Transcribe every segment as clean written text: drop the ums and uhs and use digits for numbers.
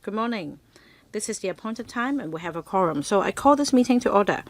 Good morning. This is the appointed time and we have a quorum. So I call this meeting to order.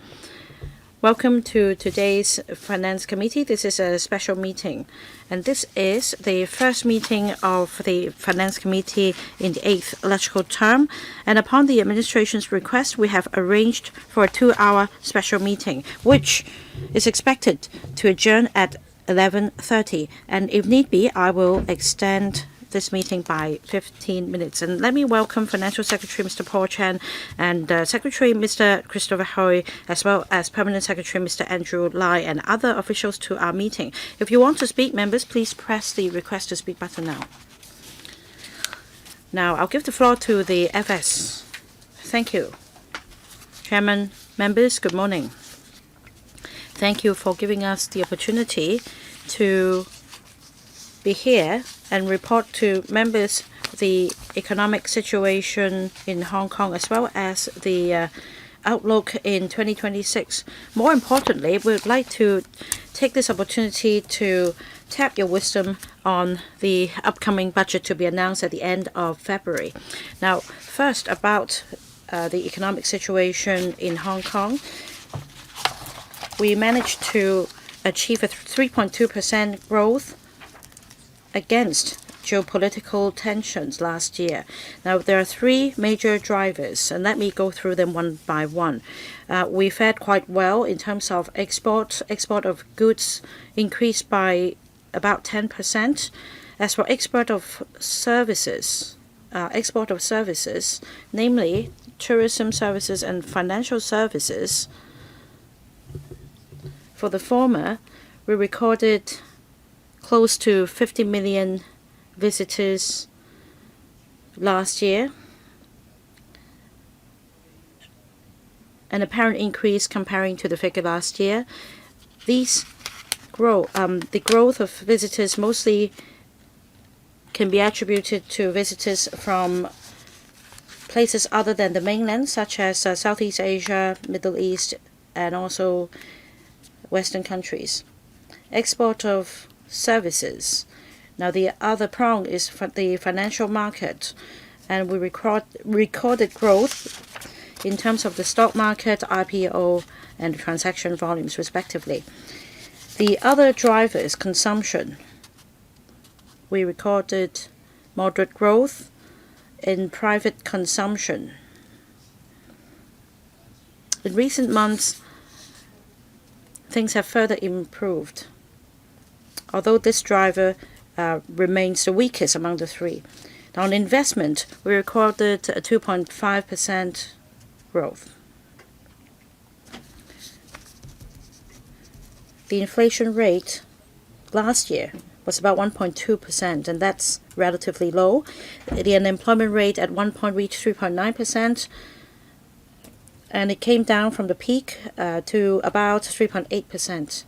Welcome to today's Finance Committee. This is a special meeting. And this is the first meeting of the Finance Committee in the 8th electoral term. And upon the administration's request, we have arranged for a 2-hour special meeting, which is expected to adjourn at 11:30. And if need be, I will extend this meeting by 15 minutes. And let me welcome Financial Secretary Mr. Paul Chan and Secretary Mr. Christopher Hui, as well as Permanent Secretary Mr. Andrew Lai and other officials to our meeting. If you want to speak, members, please press the request to speak button now. Now, I'll give the floor to the FS. Thank you. Chairman, members, good morning. Thank you for giving us the opportunity to be here and report to members the economic situation in Hong Kong as well as the outlook in 2026. More importantly, we would like to take this opportunity to tap your wisdom on the upcoming budget to be announced at the end of February. Now, first about the economic situation in Hong Kong. We managed to achieve a 3.2% growth against geopolitical tensions last year. Now, there are three major drivers, and let me go through them one by one. We fared quite well in terms of export. Export of goods increased by about 10%. As for export of services, namely tourism services and financial services, for the former, we recorded close to 50 million visitors last year, an apparent increase comparing to the figure last year. The growth of visitors mostly can be attributed to visitors from places other than the mainland, such as Southeast Asia, Middle East, and also Western countries. Export of services. Now, the other prong is the financial market, and we recorded growth in terms of the stock market, IPO, and transaction volumes, respectively. The other driver is consumption. We recorded moderate growth in private consumption. In recent months, things have further improved, although this driver remains the weakest among the three. Now, on investment, we recorded a 2.5% growth. The inflation rate last year was about 1.2%, and that's relatively low. The unemployment rate at one point reached 3.9%, and it came down from the peak to about 3.8%.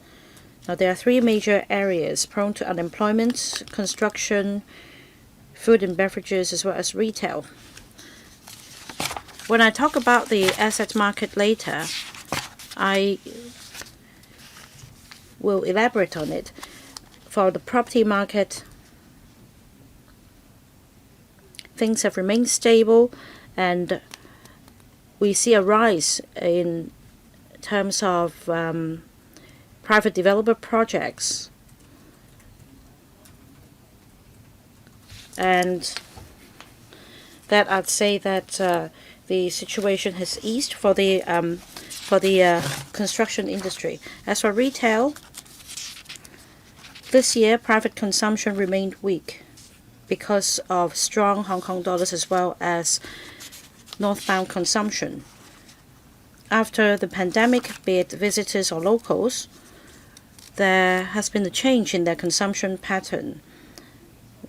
Now, there are three major areas prone to unemployment: construction, food and beverages, as well as retail. When I talk about the asset market later, I will elaborate on it. For the property market, things have remained stable, and we see a rise in terms of private developer projects, and that I'd say that the situation has eased for the construction industry. As for retail, this year private consumption remained weak because of strong Hong Kong dollars as well as northbound consumption. After the pandemic, be it visitors or locals, there has been a change in their consumption pattern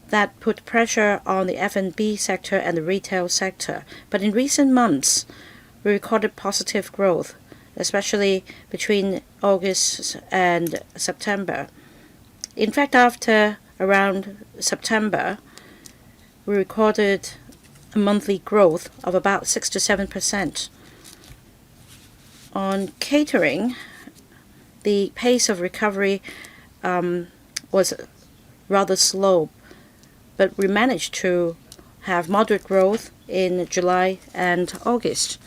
that put pressure on the F&B sector and the retail sector. But in recent months, we recorded positive growth, especially between August and September. In fact, after around September, we recorded a monthly growth of about 6 to 7%. On catering, the pace of recovery was rather slow, but we managed to have moderate growth in July and August.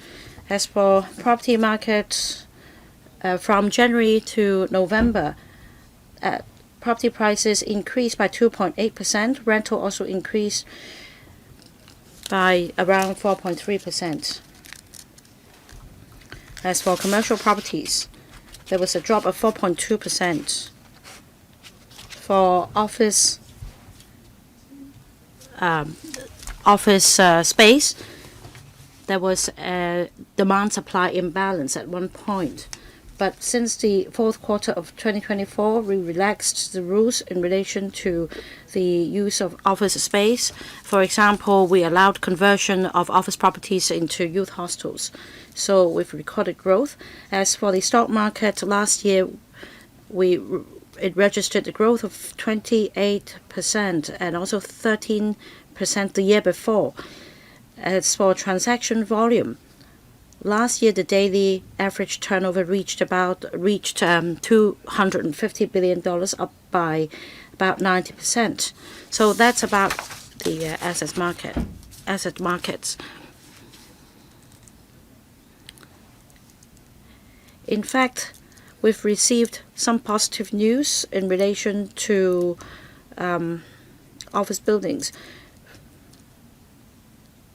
As for property market, from January to November, property prices increased by 2.8%. Rental also increased by around 4.3%. As for commercial properties, there was a drop of 4.2%. For office space, there was a demand-supply imbalance at one point. But since the fourth quarter of 2024, we relaxed the rules in relation to the use of office space. For example, we allowed conversion of office properties into youth hostels. So we've recorded growth. As for the stock market, last year it registered a growth of 28% and also 13% the year before. As for transaction volume, last year the daily average turnover reached $250 billion, up by about 90%. So that's about the asset markets. In fact, we've received some positive news in relation to office buildings.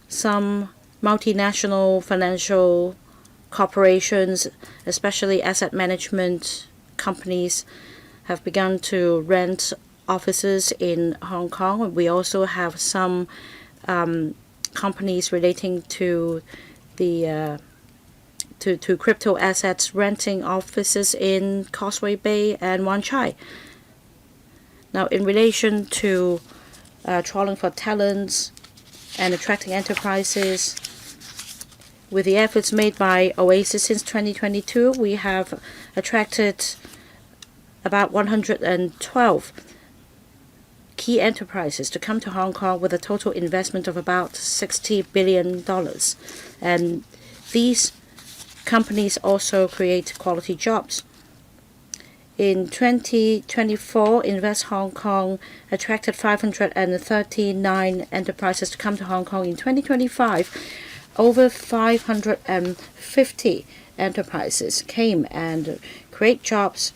Some multinational financial corporations, especially asset management companies, have begun to rent offices in Hong Kong. We also have some companies relating to the to crypto assets renting offices in Causeway Bay and Wan Chai. Now, in relation to trawling for talents and attracting enterprises, with the efforts made by Oasis since 2022, we have attracted about 112 key enterprises to come to Hong Kong with a total investment of about $60 billion. And these companies also create quality jobs. In 2024, Invest Hong Kong attracted 539 enterprises to come to Hong Kong. In 2025, over 550 enterprises came and create jobs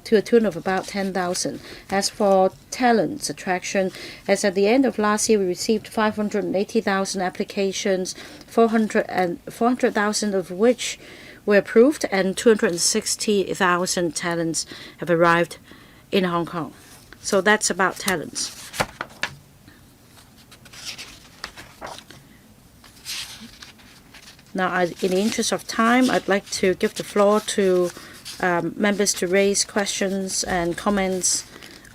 to a tune of about 10,000. As for talents attraction, as at the end of last year, we received 580,000 applications, 400,000 of which were approved, and 260,000 talents have arrived in Hong Kong. So that's about talents. Now, in the interest of time, I'd like to give the floor to members to raise questions and comments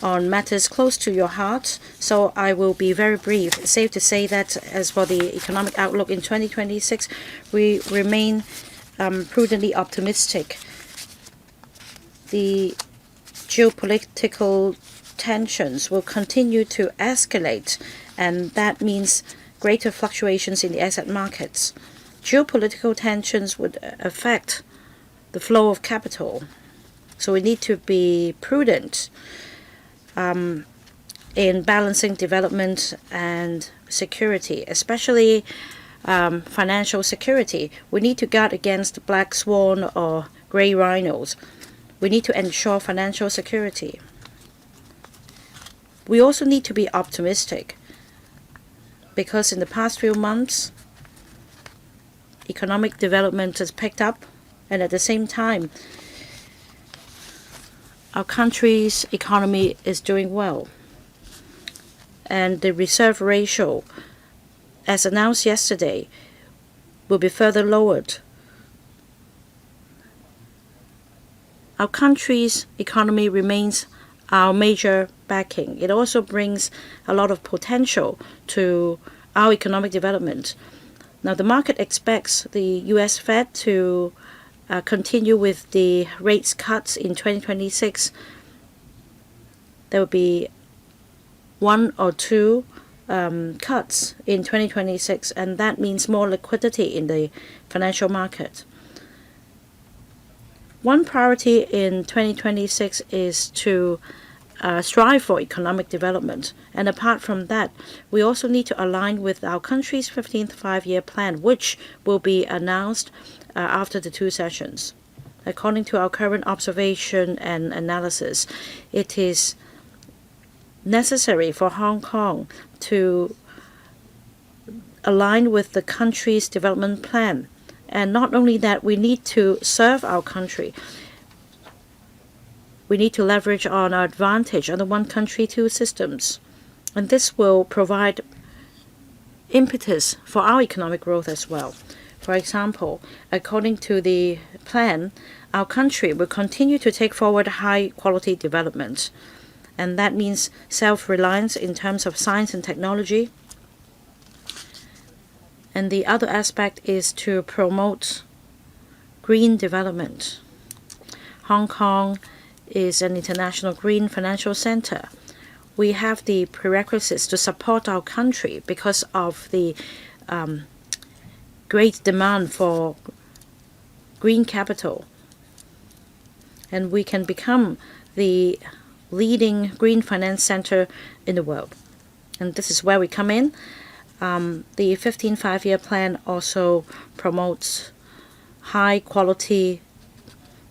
on matters close to your heart. So I will be very brief. It's safe to say that as for the economic outlook in 2026, we remain prudently optimistic. The geopolitical tensions will continue to escalate, and that means greater fluctuations in the asset markets. Geopolitical tensions would affect the flow of capital, so we need to be prudent in balancing development and security, especially financial security. We need to guard against black swan or gray rhinos. We need to ensure financial security. We also need to be optimistic because in the past few months, economic development has picked up, and at the same time, our country's economy is doing well. And the reserve ratio, as announced yesterday, will be further lowered. Our country's economy remains our major backing. It also brings a lot of potential to our economic development. Now, the market expects the U.S. Fed to continue with the rates cuts in 2026. There will be one or two cuts in 2026, and that means more liquidity in the financial market. One priority in 2026 is to strive for economic development. And apart from that, we also need to align with our country's 15th five-year plan, which will be announced after the 2 sessions. According to our current observation and analysis, it is necessary for Hong Kong to align with the country's development plan. And not only that, we need to serve our country. We need to leverage on our advantage on the one country, two systems. And this will provide impetus for our economic growth as well. For example, according to the plan, our country will continue to take forward high-quality development. And that means self-reliance in terms of science and technology. And the other aspect is to promote green development. Hong Kong is an international green financial center. We have the prerequisites to support our country because of the great demand for green capital. And we can become the leading green finance center in the world. And this is where we come in. The 15th five-year plan also promotes high-quality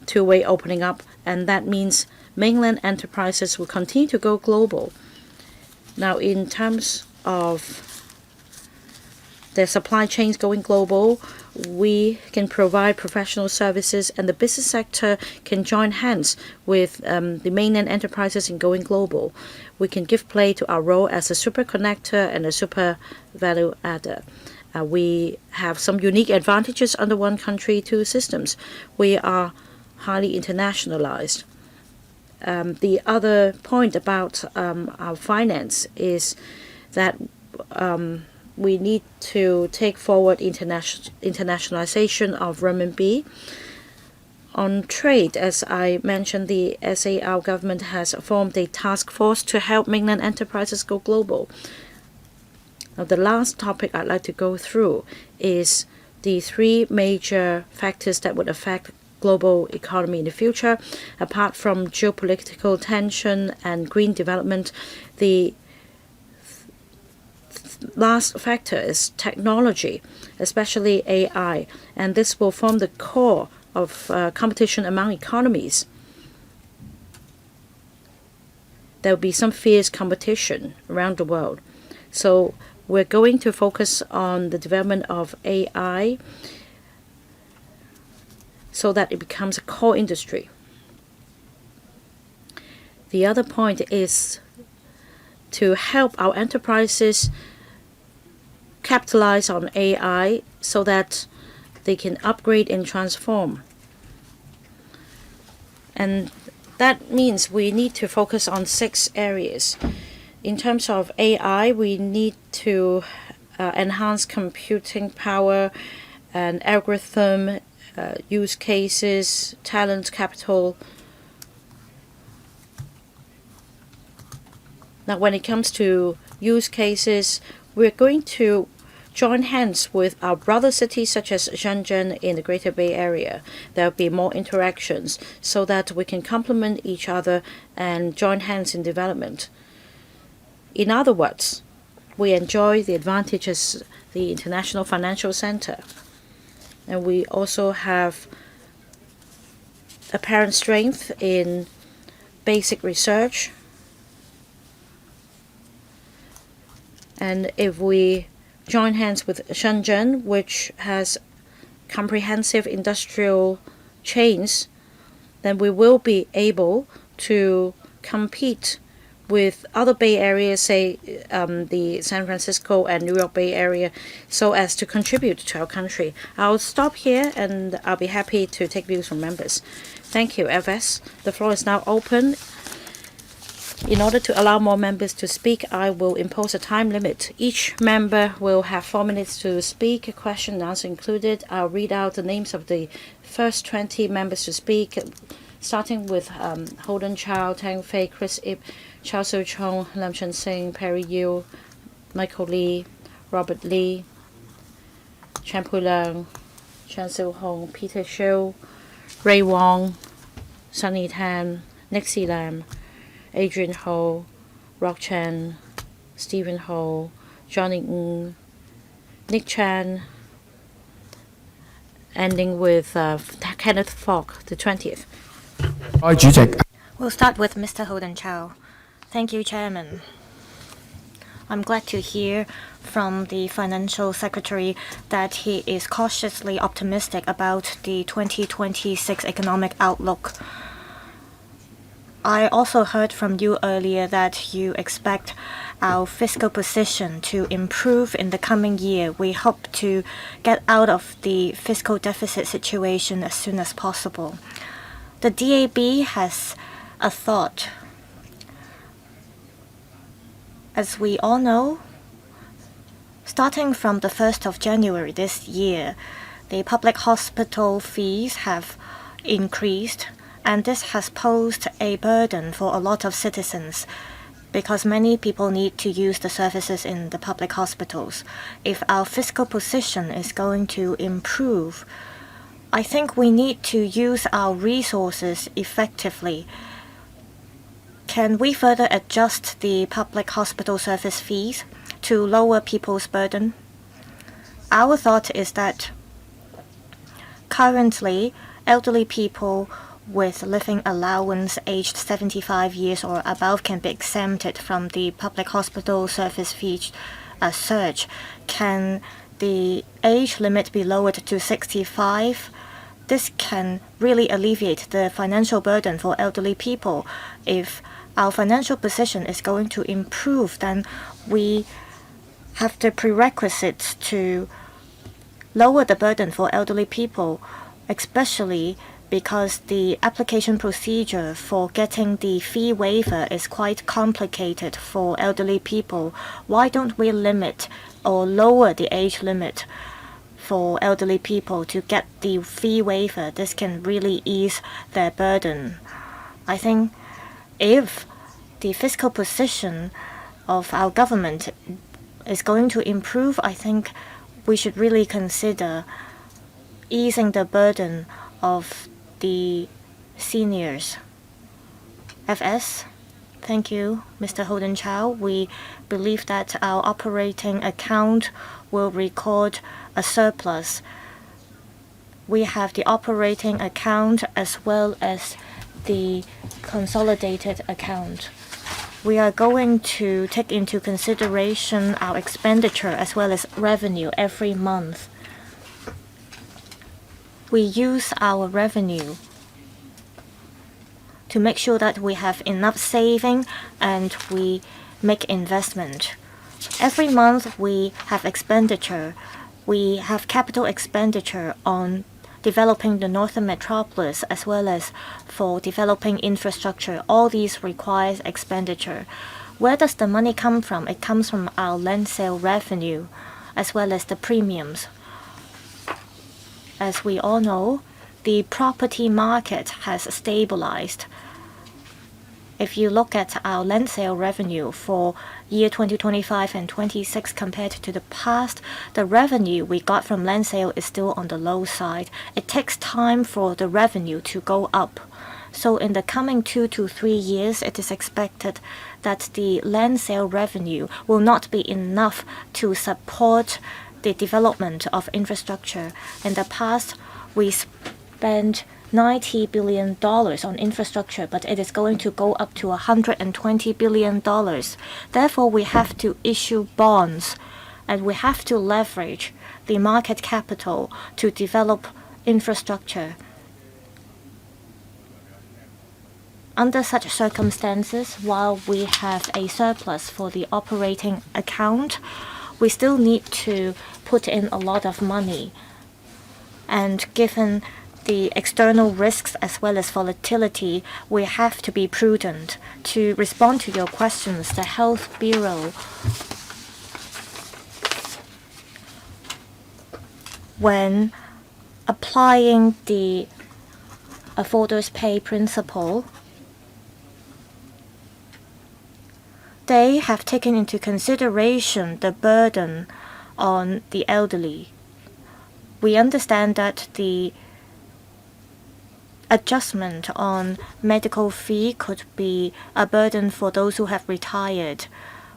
two-way opening up, and that means mainland enterprises will continue to go global. Now, in terms of their supply chains going global, we can provide professional services, and the business sector can join hands with the mainland enterprises in going global. We can give play to our role as a super connector and a super value adder. We have some unique advantages under one country, two systems. We are highly internationalized. The other point about our finance is that we need to take forward internationalization of renminbi. On trade, as I mentioned, the SAR government has formed a task force to help mainland enterprises go global. Now, the last topic I'd like to go through is the 3 major factors that would affect global economy in the future. Apart from geopolitical tension and green development, the last factor is technology, especially AI, and this will form the core of competition among economies. There will be some fierce competition around the world. So we're going to focus on the development of AI so that it becomes a core industry. The other point is to help our enterprises capitalize on AI so that they can upgrade and transform. And that means we need to focus on 6 areas. In terms of AI, we need to enhance computing power and algorithm, use cases, talent capital. Now, when it comes to use cases, we're going to join hands with our brother cities such as Shenzhen in the Greater Bay Area. There will be more interactions so that we can complement each other and join hands in development. In other words, we enjoy the advantages the international financial center. And we also have apparent strength in basic research. And if we join hands with Shenzhen, which has comprehensive industrial chains, then we will be able to compete with other Bay Areas, say the San Francisco and New York Bay Area, so as to contribute to our country. I'll stop here and I'll be happy to take views from members. Thank you, FS. The floor is now open. In order to allow more members to speak, I will impose a time limit. Each member will have 4 minutes to speak, a question and answer included. I'll read out the names of the first 20 members to speak, starting with Holden Chow, Tang Fei, Chris Ip, Chow Soo Chong, Lam Chen Sing, Perry Yu, Michael Lee, Robert Lee, Chan Pui Leung, Chan Siu Hong, Peter Shiu, Ray Wong, Sunny Tan, Nixie Lam, Adrian Ho, Rock Chan, Stephen Ho, Johnny Ng, Nick Chan, ending with Kenneth Fogg, the 20th. We'll start with Mr. Holden Chow. Thank you, Chairman. I'm glad to hear from the Financial Secretary that he is cautiously optimistic about the 2026 economic outlook. I also heard from you earlier that you expect our fiscal position to improve in the coming year. We hope to get out of the fiscal deficit situation as soon as possible. The DAB has a thought. As we all know, starting from the 1st of January this year, the public hospital fees have increased, and this has posed a burden for a lot of citizens because many people need to use the services in the public hospitals. If our fiscal position is going to improve, I think we need to use our resources effectively. Can we further adjust the public hospital service fees to lower people's burden? Our thought is that currently, elderly people with living allowance aged 75 years or above can be exempted from the public hospital service fee surge. Can the age limit be lowered to 65? This can really alleviate the financial burden for elderly people. If our financial position is going to improve, then we have the prerequisites to lower the burden for elderly people, especially because the application procedure for getting the fee waiver is quite complicated for elderly people. Why don't we limit or lower the age limit for elderly people to get the fee waiver? This can really ease their burden. I think if the fiscal position of our government is going to improve, I think we should really consider easing the burden of the seniors. FS. Thank you, Mr. Holden Chow. We believe that our operating account will record a surplus. We have the operating account as well as the consolidated account. We are going to take into consideration our expenditure as well as revenue every month. We use our revenue to make sure that we have enough saving and we make investment. Every month we have expenditure. We have capital expenditure on developing the Northern Metropolis as well as for developing infrastructure. All these requires expenditure. Where does the money come from? It comes from our land sale revenue as well as the premiums. As we all know, the property market has stabilized. If you look at our land sale revenue for year 2025 and 26 compared to the past, the revenue we got from land sale is still on the low side. It takes time for the revenue to go up. So in the coming 2 to 3 years, it is expected that the land sale revenue will not be enough to support the development of infrastructure. In the past, we spent $90 billion on infrastructure, but it is going to go up to $120 billion. Therefore, we have to issue bonds and we have to leverage the market capital to develop infrastructure. Under such circumstances, while we have a surplus for the operating account, we still need to put in a lot of money. And given the external risks as well as volatility, we have to be prudent. To respond to your questions, the Health Bureau, when applying the afforders pay principle, they have taken into consideration the burden on the elderly. We understand that the adjustment on medical fee could be a burden for those who have retired.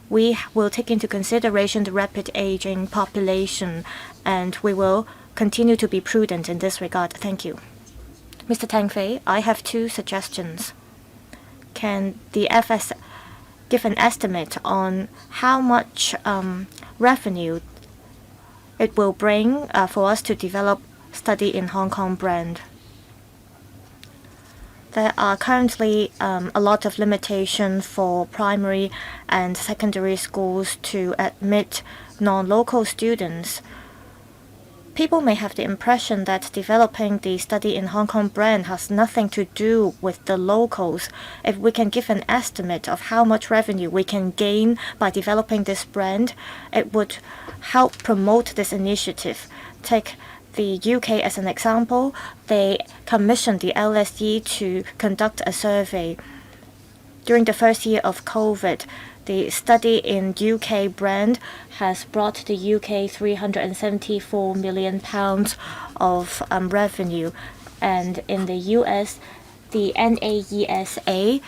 We will take into consideration the rapid aging population, and we will continue to be prudent in this regard. Thank you. Mr. Tang Fei, I have two suggestions. Can the FS give an estimate on how much revenue it will bring for us to develop study in Hong Kong brand? There are currently a lot of limitations for primary and secondary schools to admit non-local students. People may have the impression that developing the study in Hong Kong brand has nothing to do with the locals. If we can give an estimate of how much revenue we can gain by developing this brand, it would help promote this initiative. Take the UK as an example. They commissioned the LSE to conduct a survey. During the first year of COVID, the study in UK brand has brought the UK £374 million of revenue. And in the US, the NAESA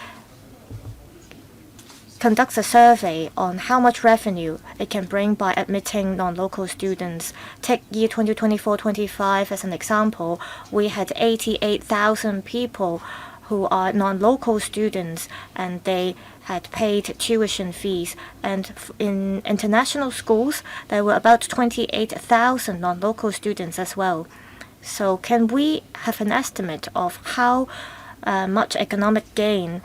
conducts a survey on how much revenue it can bring by admitting non-local students. Take year 2024-25 as an example. We had 88,000 people who are non-local students, and they had paid tuition fees. And in international schools, there were about 28,000 non-local students as well. So can we have an estimate of how much economic gain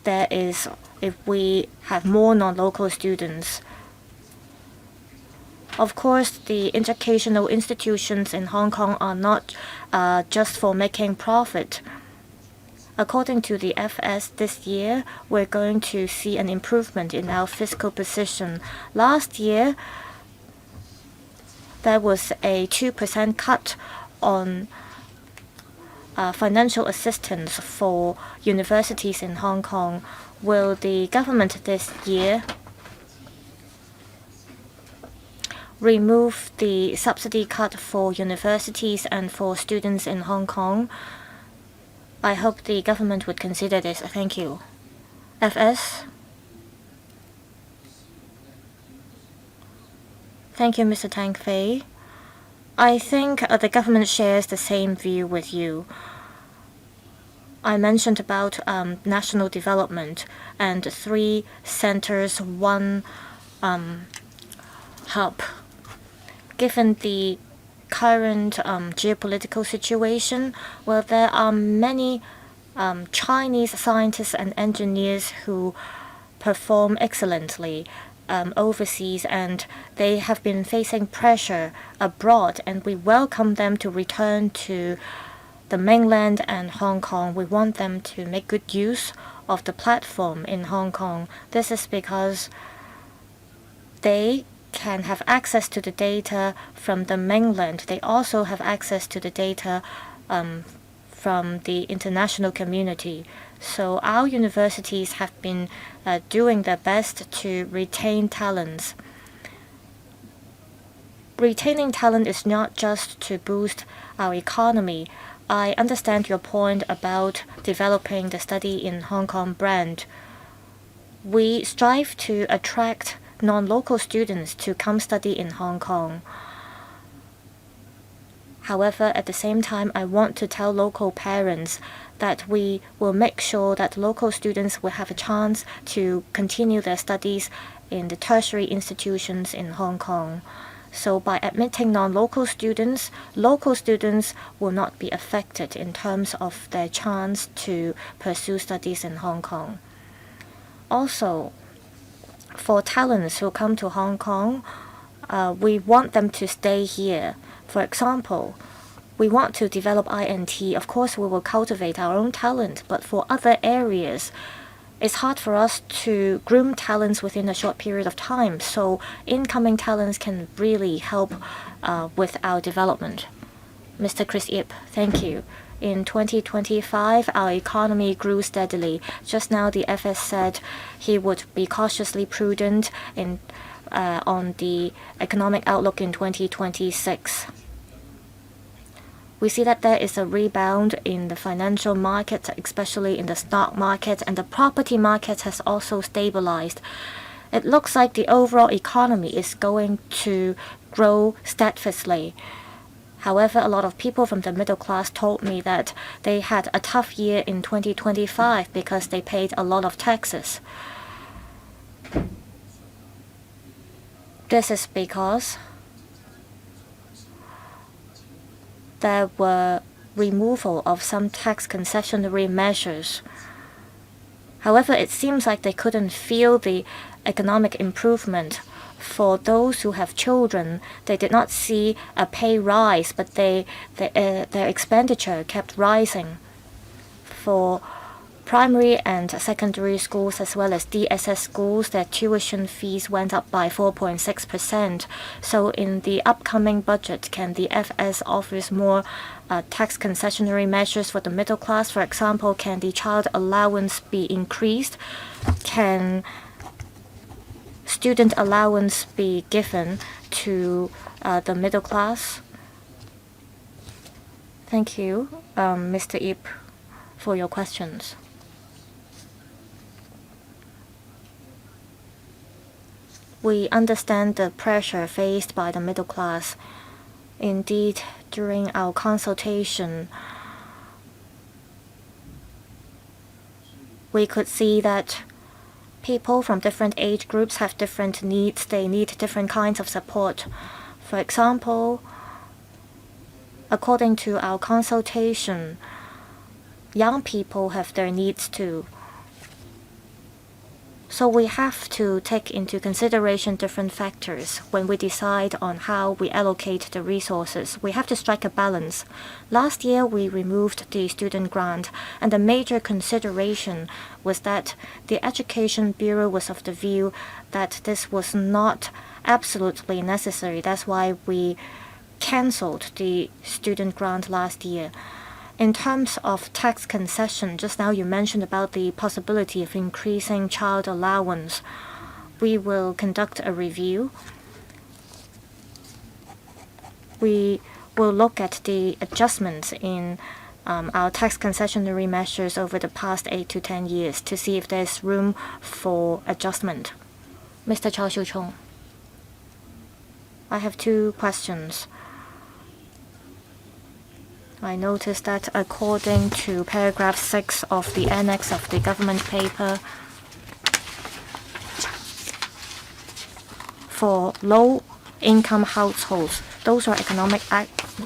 there is if we have more non-local students? Of course, the educational institutions in Hong Kong are not just for making profit. According to the FS this year, we're going to see an improvement in our fiscal position. Last year, there was a 2% cut on financial assistance for universities in Hong Kong. Will the government this year remove the subsidy cut for universities and for students in Hong Kong? I hope the government would consider this. Thank you. FS. Thank you, Mr. Tang Fei. I think the government shares the same view with you. I mentioned about national development and 3 centers, 1 hub. Given the current geopolitical situation, well, there are many Chinese scientists and engineers who perform excellently overseas, and they have been facing pressure abroad, and we welcome them to return to the mainland and Hong Kong. We want them to make good use of the platform in Hong Kong. This is because they can have access to the data from the mainland. They also have access to the data from the international community. So our universities have been doing their best to retain talents. Retaining talent is not just to boost our economy. I understand your point about developing the study in Hong Kong brand. We strive to attract non-local students to come study in Hong Kong. However, at the same time, I want to tell local parents that we will make sure that local students will have a chance to continue their studies in the tertiary institutions in Hong Kong. So by admitting non-local students, local students will not be affected in terms of their chance to pursue studies in Hong Kong. Also, for talents who come to Hong Kong, we want them to stay here. For example, we want to develop INT. Of course, we will cultivate our own talent, but for other areas, it's hard for us to groom talents within a short period of time. So incoming talents can really help with our development. Mr. Chris Yip, thank you. In 2025, our economy grew steadily. Just now, the FS said he would be cautiously prudent on the economic outlook in 2026. we see that there is a rebound in the financial market, especially in the stock market, and the property market has also stabilized. It looks like the overall economy is going to grow steadfastly. However, a lot of people from the middle class told me that they had a tough year in 2025 because they paid a lot of taxes. This is because there were removal of some tax concessionary measures. However, it seems like they couldn't feel the economic improvement. For those who have children, they did not see a pay rise, but their expenditure kept rising. For primary and secondary schools as well as DSS schools, their tuition fees went up by 4.6%. So in the upcoming budget, can the FS offers more tax concessionary measures for the middle class? For example, can the child allowance be increased? Can student allowance be given to the middle class? Thank you, Mr. Ip, for your questions. We understand the pressure faced by the middle class. Indeed, during our consultation, we could see that people from different age groups have different needs. They need different kinds of support. For example, according to our consultation, young people have their needs too. So we have to take into consideration different factors when we decide on how we allocate the resources. We have to strike a balance. Last year, we removed the student grant, and the major consideration was that the Education Bureau was of the view that this was not absolutely necessary. That's why we cancelled the student grant last year. In terms of tax concession, just now you mentioned about the possibility of increasing child allowance. We will conduct a review. We will look at the adjustments in our tax concessionary measures over the past 8 to 10 years to see if there's room for adjustment. Mr. Chao Xiu-chung, I have 2 questions. I noticed that according to paragraph 6 of the annex of the government paper, for low-income households, those who are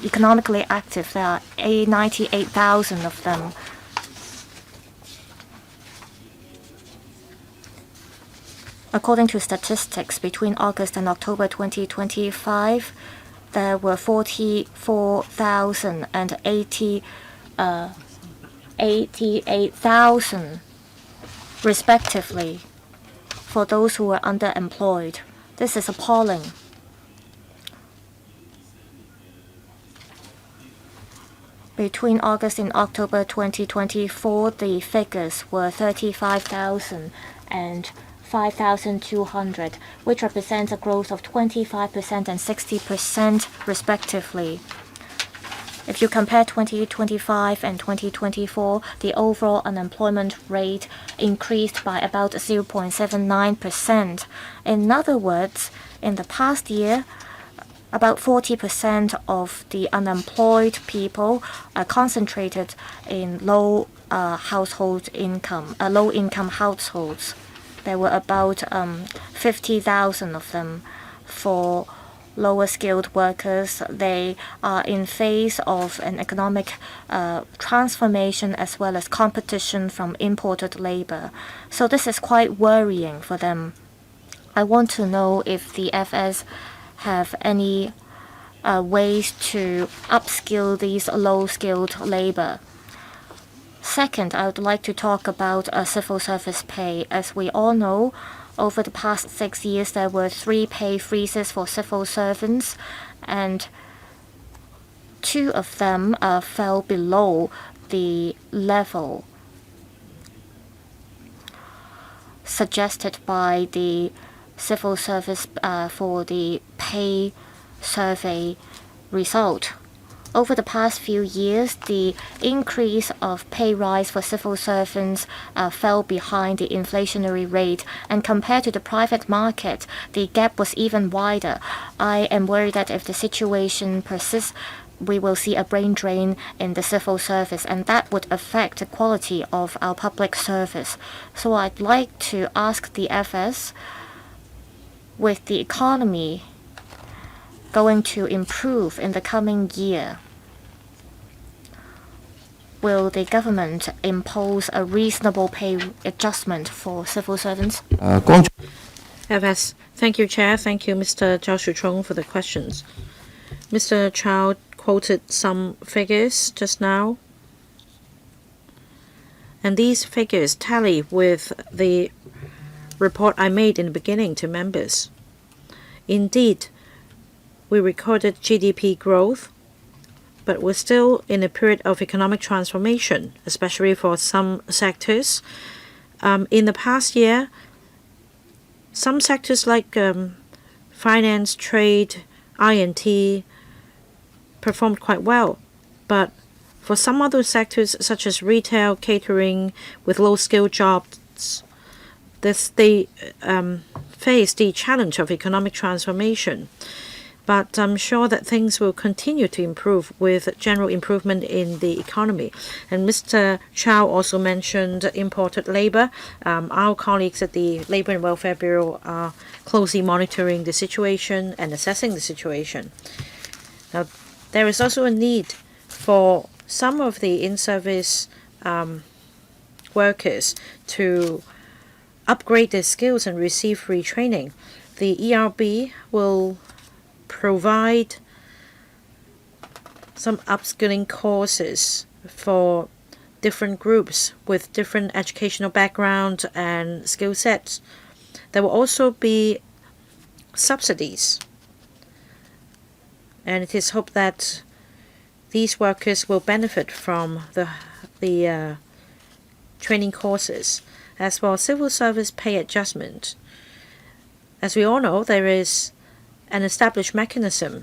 economically active, there are 98,000 of them. According to statistics, between August and October 2025, there were 44,000 and 88,000 respectively for those who were underemployed. This is appalling. Between August and October 2024, the figures were 35,000 and 5,200, which represents a growth of 25% and 60% respectively. If you compare 2025 and 2024, the overall unemployment rate increased by about 0.79%. In other words, in the past year, about 40% of the unemployed people are concentrated in low-income households. There were about 50,000 of them. For lower skilled workers, they are in phase of an economic transformation as well as competition from imported labor. So this is quite worrying for them. I want to know if the FS have any ways to upskill these low-skilled labor. Second, I would like to talk about civil service pay. As we all know, over the past 6 years, there were 3 pay freezes for civil servants, and 2 of them fell below the level suggested by the civil service for the pay survey result. Over the past few years, the increase of pay rise for civil servants fell behind the inflationary rate, and compared to the private market, the gap was even wider. I am worried that if the situation persists, we will see a brain drain in the civil service, and that would affect the quality of our public service. So I'd like to ask the FS, with the economy going to improve in the coming year, will the government impose a reasonable pay adjustment for civil servants? FS. Thank you, Chair. Thank you, Mr. Zhao Shuchong, for the questions. Mr. Chow quoted some figures just now, and these figures tally with the report I made in the beginning to members. Indeed, we recorded GDP growth, but we're still in a period of economic transformation, especially for some sectors. In the past year, some sectors like finance, trade, I&T performed quite well, but for some other sectors such as retail, catering, with low-skilled jobs, they face the challenge of economic transformation. But I'm sure that things will continue to improve with general improvement in the economy. And Mr. Chow also mentioned imported labor. Our colleagues at the Labor and Welfare Bureau are closely monitoring the situation and assessing the situation. Now, there is also a need for some of the in-service workers to upgrade their skills and receive free training. The ERB will provide some upskilling courses for different groups with different educational background and skill sets. There will also be subsidies, and it is hoped that these workers will benefit from the training courses. As for civil service pay adjustment, as we all know, there is an established mechanism.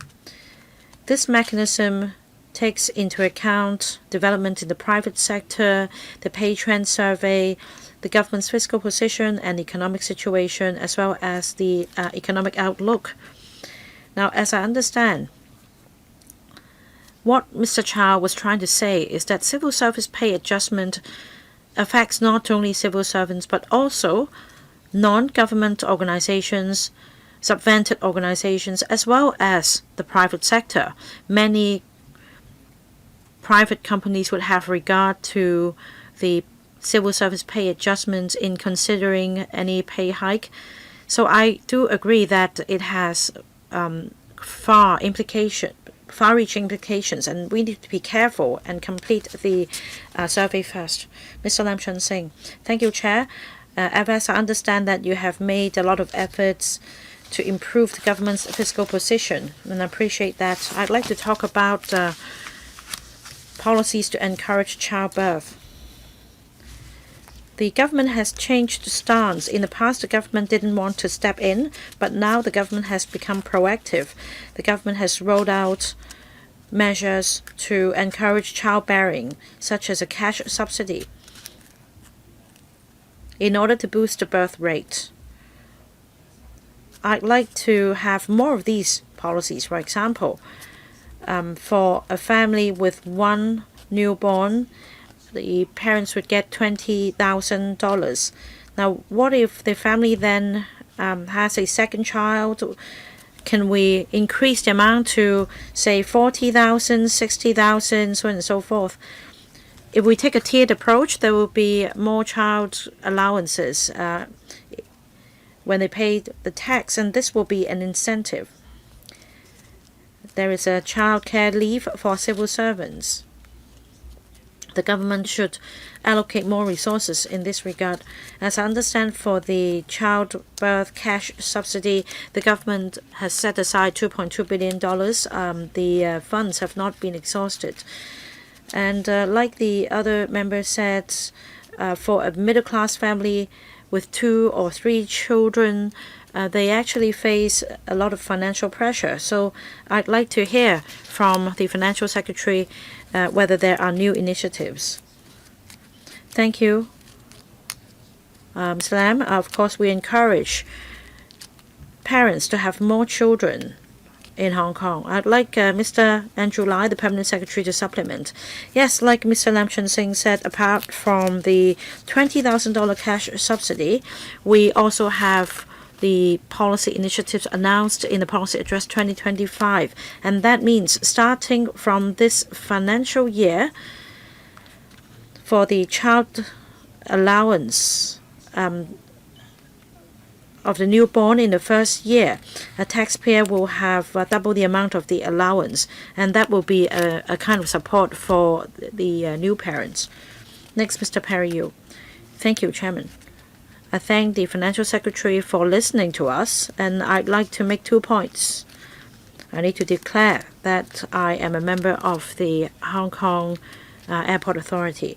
This mechanism takes into account development in the private sector, the pay trend survey, the government's fiscal position and economic situation, as well as the economic outlook. Now, as I understand, what Mr. Chow was trying to say is that civil service pay adjustment affects not only civil servants but also non-government organizations, subvented organizations, as well as the private sector. Many private companies would have regard to the civil service pay adjustments in considering any pay hike. So I do agree that it has far-reaching implications, and we need to be careful and complete the survey first. Mr. Lam Chun Sing. Thank you, Chair. FS, I understand that you have made a lot of efforts to improve the government's fiscal position, and I appreciate that. I'd like to talk about policies to encourage childbirth. The government has changed stance. In the past, the government didn't want to step in, but now the government has become proactive. The government has rolled out measures to encourage childbearing, such as a cash subsidy, in order to boost the birth rate. I'd like to have more of these policies. For example, for a family with one newborn, the parents would get $20,000. Now, what if the family then has a second child? Can we increase the amount to, say, 40,000, 60,000, so on and so forth? If we take a tiered approach, there will be more child allowances when they pay the tax, and this will be an incentive. There is a child care leave for civil servants. The government should allocate more resources in this regard. As I understand, for the childbirth cash subsidy, the government has set aside $2.2 billion. The funds have not been exhausted. And like the other member said, for a middle-class family with 2 or 3 children, they actually face a lot of financial pressure. So I'd like to hear from the Financial Secretary whether there are new initiatives. Thank you, Mr. Lam. Of course, we encourage parents to have more children in Hong Kong. I'd like Mr. Andrew Lai, the Permanent Secretary, to supplement. Yes, like Mr. Lam Chun Sing said, apart from the $20,000 cash subsidy, we also have the policy initiatives announced in the Policy Address 2025. And that means starting from this financial year, for the child allowance of the newborn in the first year, a taxpayer will have double the amount of the allowance, and that will be a kind of support for the new parents. Next, Mr. Perry Yu. Thank you, Chairman. I thank the Financial Secretary for listening to us, and I'd like to make 2 points. I need to declare that I am a member of the Hong Kong Airport Authority.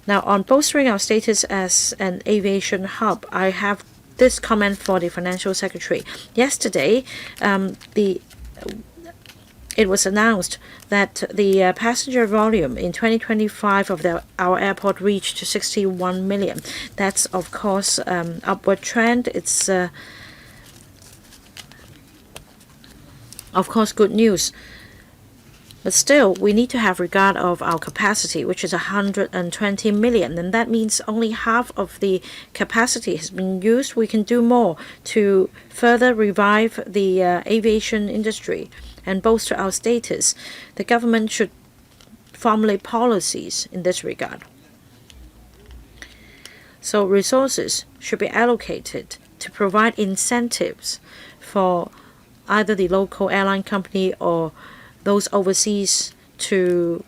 Now, on bolstering our status as an aviation hub, I have this comment for the Financial Secretary. Yesterday, it was announced that the passenger volume in 2025 of our airport reached 61 million. That's, of course, upward trend. It's, of course, good news. But still, we need to have regard of our capacity, which is 120 million, and that means only half of the capacity has been used. We can do more to further revive the aviation industry and bolster our status. The government should formulate policies in this regard. So resources should be allocated to provide incentives for either the local airline company or those overseas to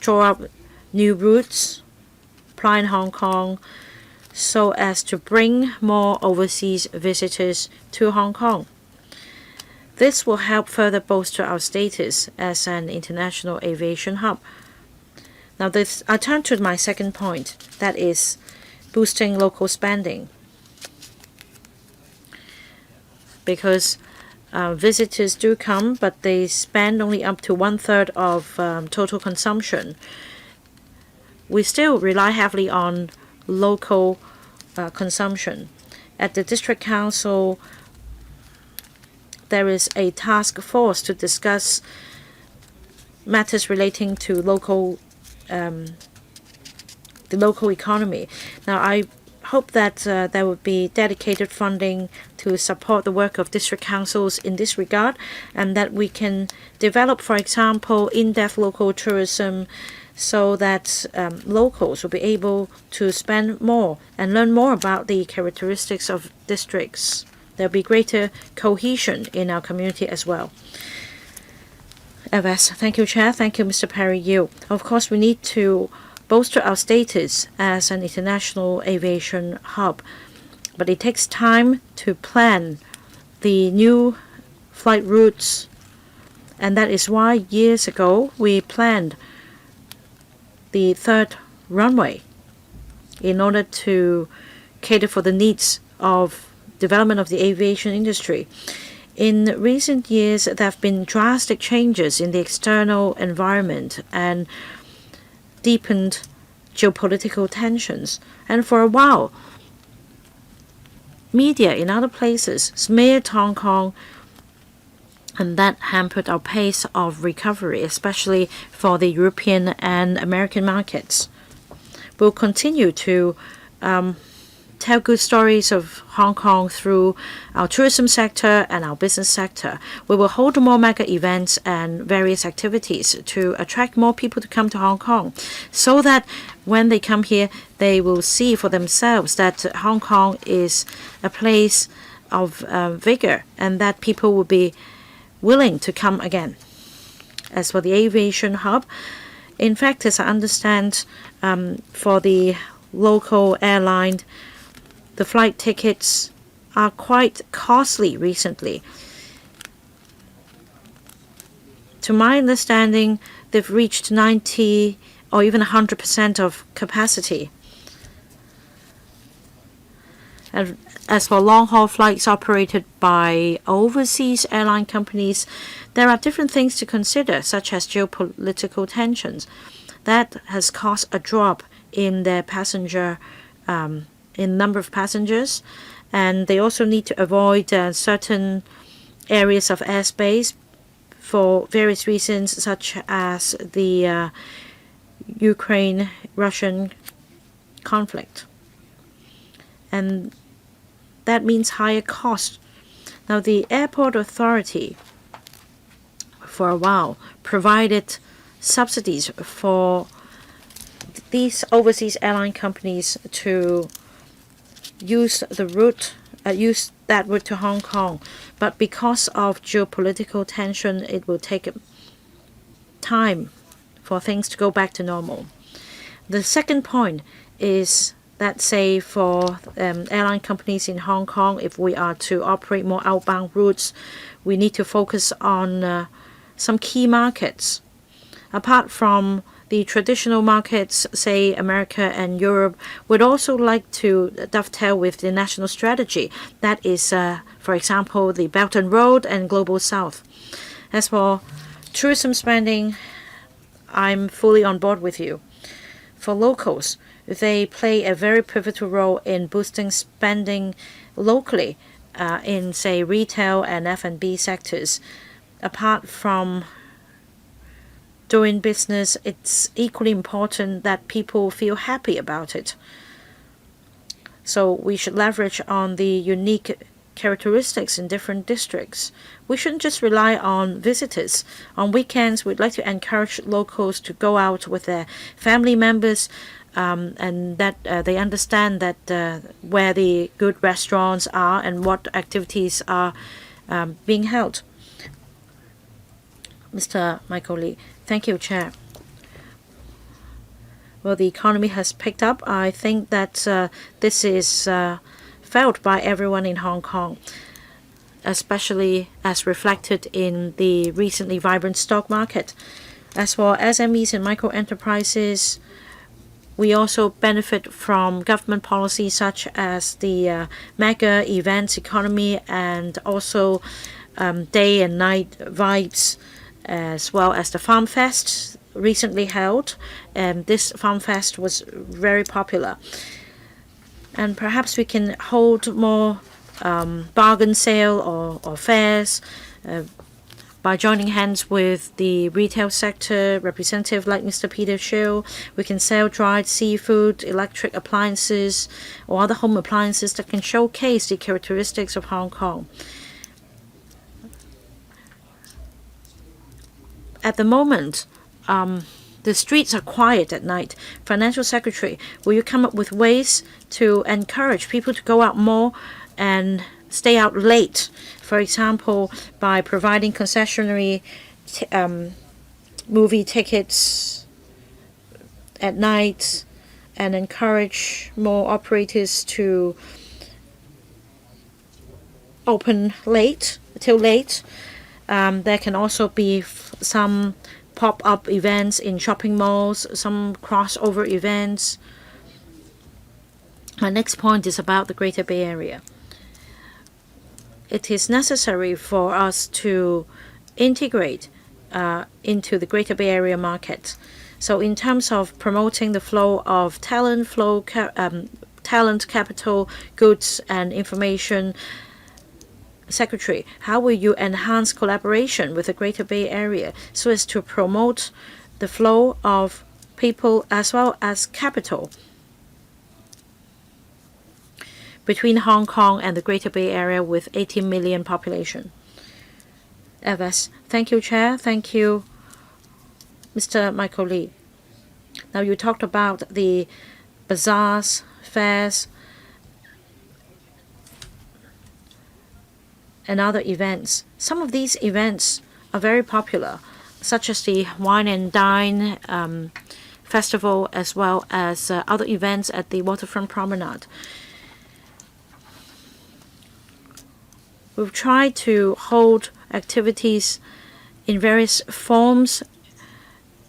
draw up new routes, fly in Hong Kong, so as to bring more overseas visitors to Hong Kong. This will help further bolster our status as an international aviation hub. Now, I turn to my second point, that is boosting local spending. Because visitors do come, but they spend only up to 1/3 of total consumption. We still rely heavily on local consumption. At the District Council, there is a task force to discuss matters relating to the local economy. Now, I hope that there will be dedicated funding to support the work of district councils in this regard, and that we can develop, for example, in-depth local tourism so that locals will be able to spend more and learn more about the characteristics of districts. There will be greater cohesion in our community as well. FS. Thank you, Chair. Thank you, Mr. Perry Yu. Of course, we need to bolster our status as an international aviation hub, but it takes time to plan the new flight routes, and that is why years ago we planned the third runway in order to cater for the needs of development of the aviation industry. In recent years, there have been drastic changes in the external environment and deepened geopolitical tensions. And for a while, media in other places smeared Hong Kong, and that hampered our pace of recovery, especially for the European and American markets. We'll continue to tell good stories of Hong Kong through our tourism sector and our business sector. We will hold more mega events and various activities to attract more people to come to Hong Kong, so that when they come here, they will see for themselves that Hong Kong is a place of vigor and that people will be willing to come again. As for the aviation hub, in fact, as I understand, for the local airline, the flight tickets are quite costly recently. To my understanding, they've reached 90 or even 100% of capacity. And as for long-haul flights operated by overseas airline companies, there are different things to consider, such as geopolitical tensions. That has caused a drop in their passenger, in number of passengers, and they also need to avoid certain areas of airspace for various reasons, such as the Ukraine-Russian conflict. And that means higher cost. Now, the airport authority for a while provided subsidies for these overseas airline companies to use that route to Hong Kong. But because of geopolitical tension, it will take time for things to go back to normal. The second point is that, say, for airline companies in Hong Kong, if we are to operate more outbound routes, we need to focus on some key markets. Apart from the traditional markets, say America and Europe, would also like to dovetail with the national strategy. That is, for example, the Belt and Road and Global South. As for tourism spending, I'm fully on board with you. For locals, they play a very pivotal role in boosting spending locally in, say, retail and F&B sectors. Apart from doing business, it's equally important that people feel happy about it. So we should leverage on the unique characteristics in different districts. We shouldn't just rely on visitors. On weekends, we'd like to encourage locals to go out with their family members, and that they understand that where the good restaurants are and what activities are being held. Mr. Michael Lee. Thank you, Chair. Well, the economy has picked up. I think that this is felt by everyone in Hong Kong, especially as reflected in the recently vibrant stock market. As for SMEs and micro enterprises, we also benefit from government policies such as the mega events economy and also day and night vibes, as well as the Farm Fest recently held. This Farm Fest was very popular. And perhaps we can hold more bargain sale or fairs by joining hands with the retail sector representative like Mr. Peter Shiu. We can sell dried seafood, electric appliances, or other home appliances that can showcase the characteristics of Hong Kong. At the moment, the streets are quiet at night. Financial Secretary, will you come up with ways to encourage people to go out more and stay out late? For example, by providing concessionary movie tickets at night and encourage more operators to open late, till late. There can also be some pop-up events in shopping malls, some crossover events. My next point is about the Greater Bay Area. It is necessary for us to integrate into the Greater Bay Area market. So in terms of promoting the flow of talent, talent, capital, goods, and information, Secretary, how will you enhance collaboration with the Greater Bay Area so as to promote the flow of people as well as capital between Hong Kong and the Greater Bay Area with 18 million population? FS. Thank you, Chair. Thank you, Mr. Michael Lee. Now you talked about the bazaars, fairs, and other events. Some of these events are very popular, such as the Wine and Dine Festival, as well as other events at the Waterfront Promenade. We've tried to hold activities in various forms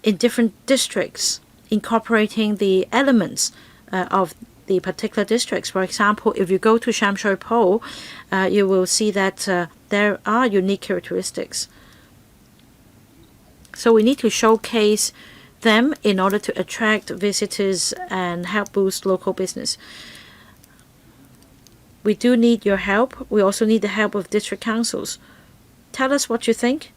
in different districts, incorporating the elements of the particular districts. For example, if you go to Sham Shui Po, you will see that there are unique characteristics. So we need to showcase them in order to attract visitors and help boost local business. We do need your help. We also need the help of district councils. Tell us what you think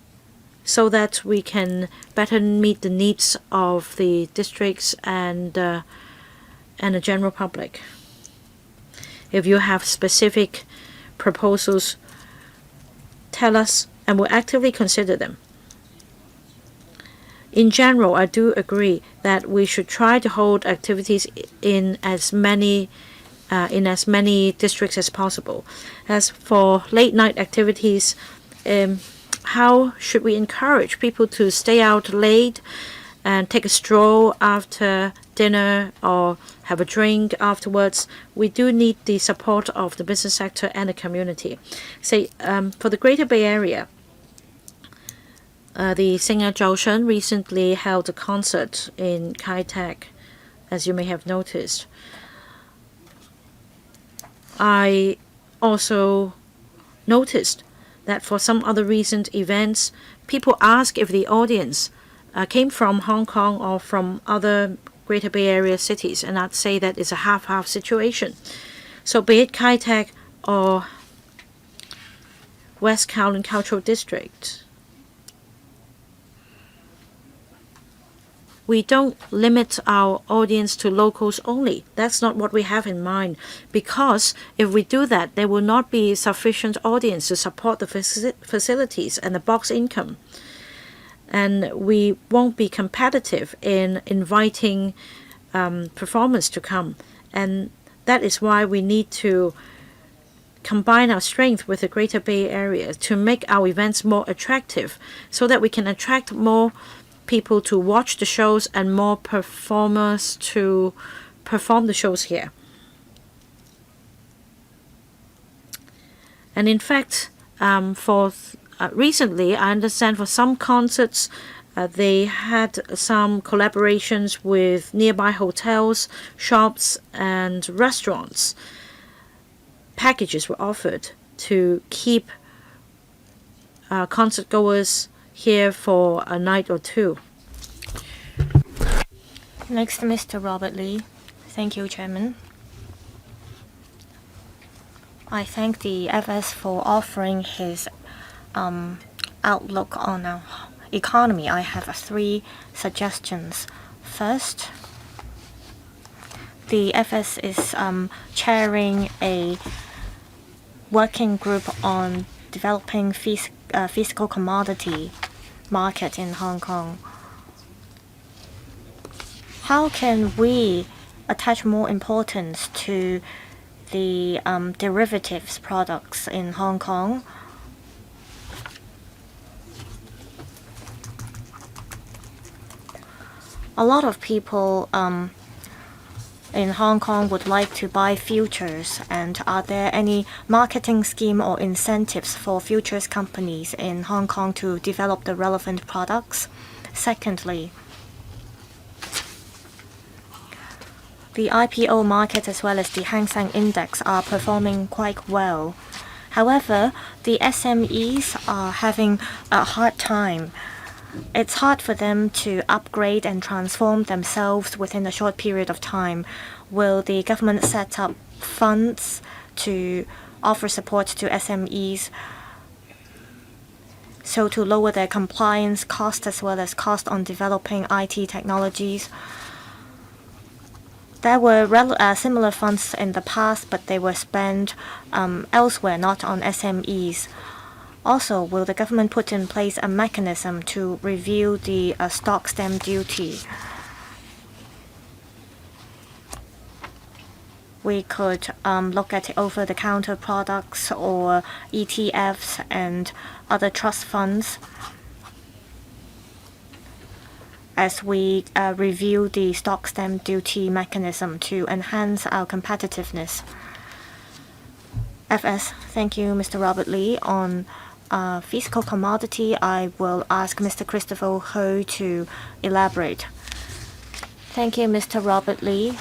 so that we can better meet the needs of the districts and the general public. If you have specific proposals, tell us and we'll actively consider them. In general, I do agree that we should try to hold activities in as many districts as possible. As for late night activities, how should we encourage people to stay out late and take a stroll after dinner or have a drink afterwards? We do need the support of the business sector and the community. Say, for the Greater Bay Area, the singer Zhao Shen recently held a concert in Kai Tak, as you may have noticed. I also noticed that for some other recent events, people ask if the audience came from Hong Kong or from other Greater Bay Area cities, and I'd say that it's a half-half situation. So be it Kai Tak or West Kowloon Cultural District, we don't limit our audience to locals only. That's not what we have in mind, because if we do that, there will not be sufficient audience to support the facilities and the box income. And we won't be competitive in inviting performers to come. And that is why we need to combine our strength with the Greater Bay Area to make our events more attractive so that we can attract more people to watch the shows and more performers to perform the shows here. And in fact, recently, I understand for some concerts, they had some collaborations with nearby hotels, shops, and restaurants. Packages were offered to keep concert goers here for a night or two. Next, Mr. Robert Lee. Thank you, Chairman. I thank the FS for offering his outlook on our economy. I have 3 suggestions. First, the FS is chairing a working group on developing physical commodity market in Hong Kong. How can we attach more importance to the derivatives products in Hong Kong? A lot of people in Hong Kong would like to buy futures, and are there any marketing scheme or incentives for futures companies in Hong Kong to develop the relevant products? Secondly, the IPO market as well as the Hang Seng Index are performing quite well. However, the SMEs are having a hard time. It's hard for them to upgrade and transform themselves within a short period of time. Will the government set up funds to offer support to SMEs so to lower their compliance cost as well as cost on developing IT technologies? There were similar funds in the past, but they were spent elsewhere, not on SMEs. Also, will the government put in place a mechanism to review the stock stamp duty? We could look at over-the-counter products or ETFs and other trust funds as we review the stock stamp duty mechanism to enhance our competitiveness. FS, thank you, Mr. Robert Lee. On physical commodity, I will ask Mr. Christopher Ho to elaborate. Thank you, Mr. Robert Lee.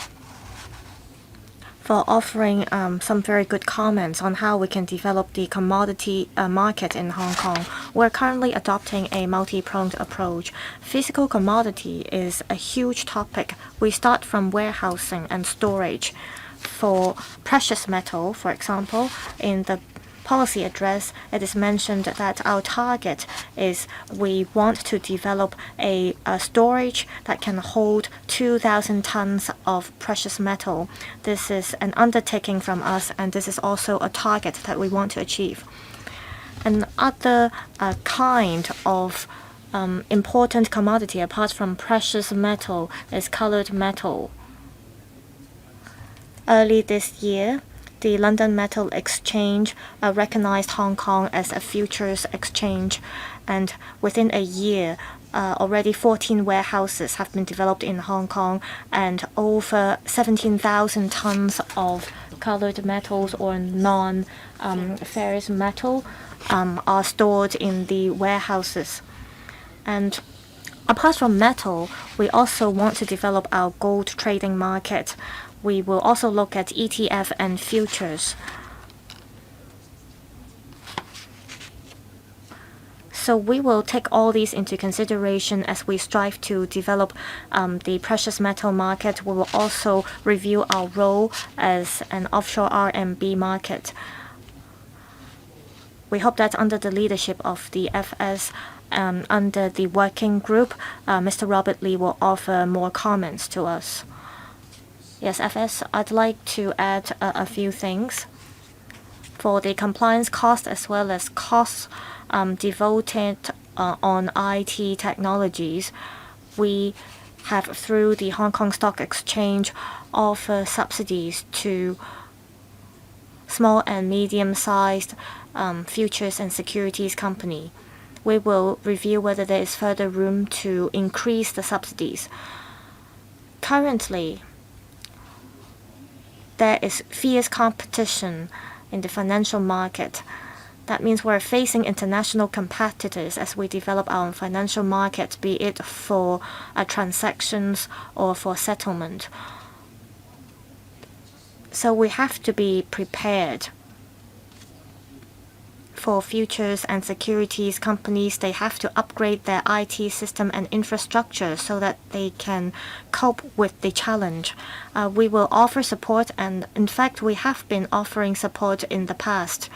for offering some very good comments on how we can develop the commodity market in Hong Kong. We're currently adopting a multi-pronged approach. Physical commodity is a huge topic. We start from warehousing and storage. For precious metal, for example, in the policy address, it is mentioned that our target is we want to develop a storage that can hold 2,000 tons of precious metal. This is an undertaking from us, and this is also a target that we want to achieve. Another kind of important commodity apart from precious metal is colored metal. Early this year, the London Metal Exchange recognized Hong Kong as a futures exchange, and within a year, already 14 warehouses have been developed in Hong Kong, and over 17,000 tons of colored metals or non-ferrous metal are stored in the warehouses. And apart from metal, we also want to develop our gold trading market. We will also look at ETF and futures. So we will take all these into consideration as we strive to develop the precious metal market. We will also review our role as an offshore RMB market. We hope that under the leadership of the FS, under the working group, Mr. Robert Lee will offer more comments to us. Yes, FS, I'd like to add a few things. For the compliance cost as well as costs devoted on IT technologies, we have, through the Hong Kong Stock Exchange, offer subsidies to small and medium-sized futures and securities company. We will review whether there is further room to increase the subsidies. Currently, there is fierce competition in the financial market. That means we're facing international competitors as we develop our financial market, be it for transactions or for settlement. So we have to be prepared. For futures and securities companies, they have to upgrade their IT system and infrastructure so that they can cope with the challenge. We will offer support, and in fact, we have been offering support in the past.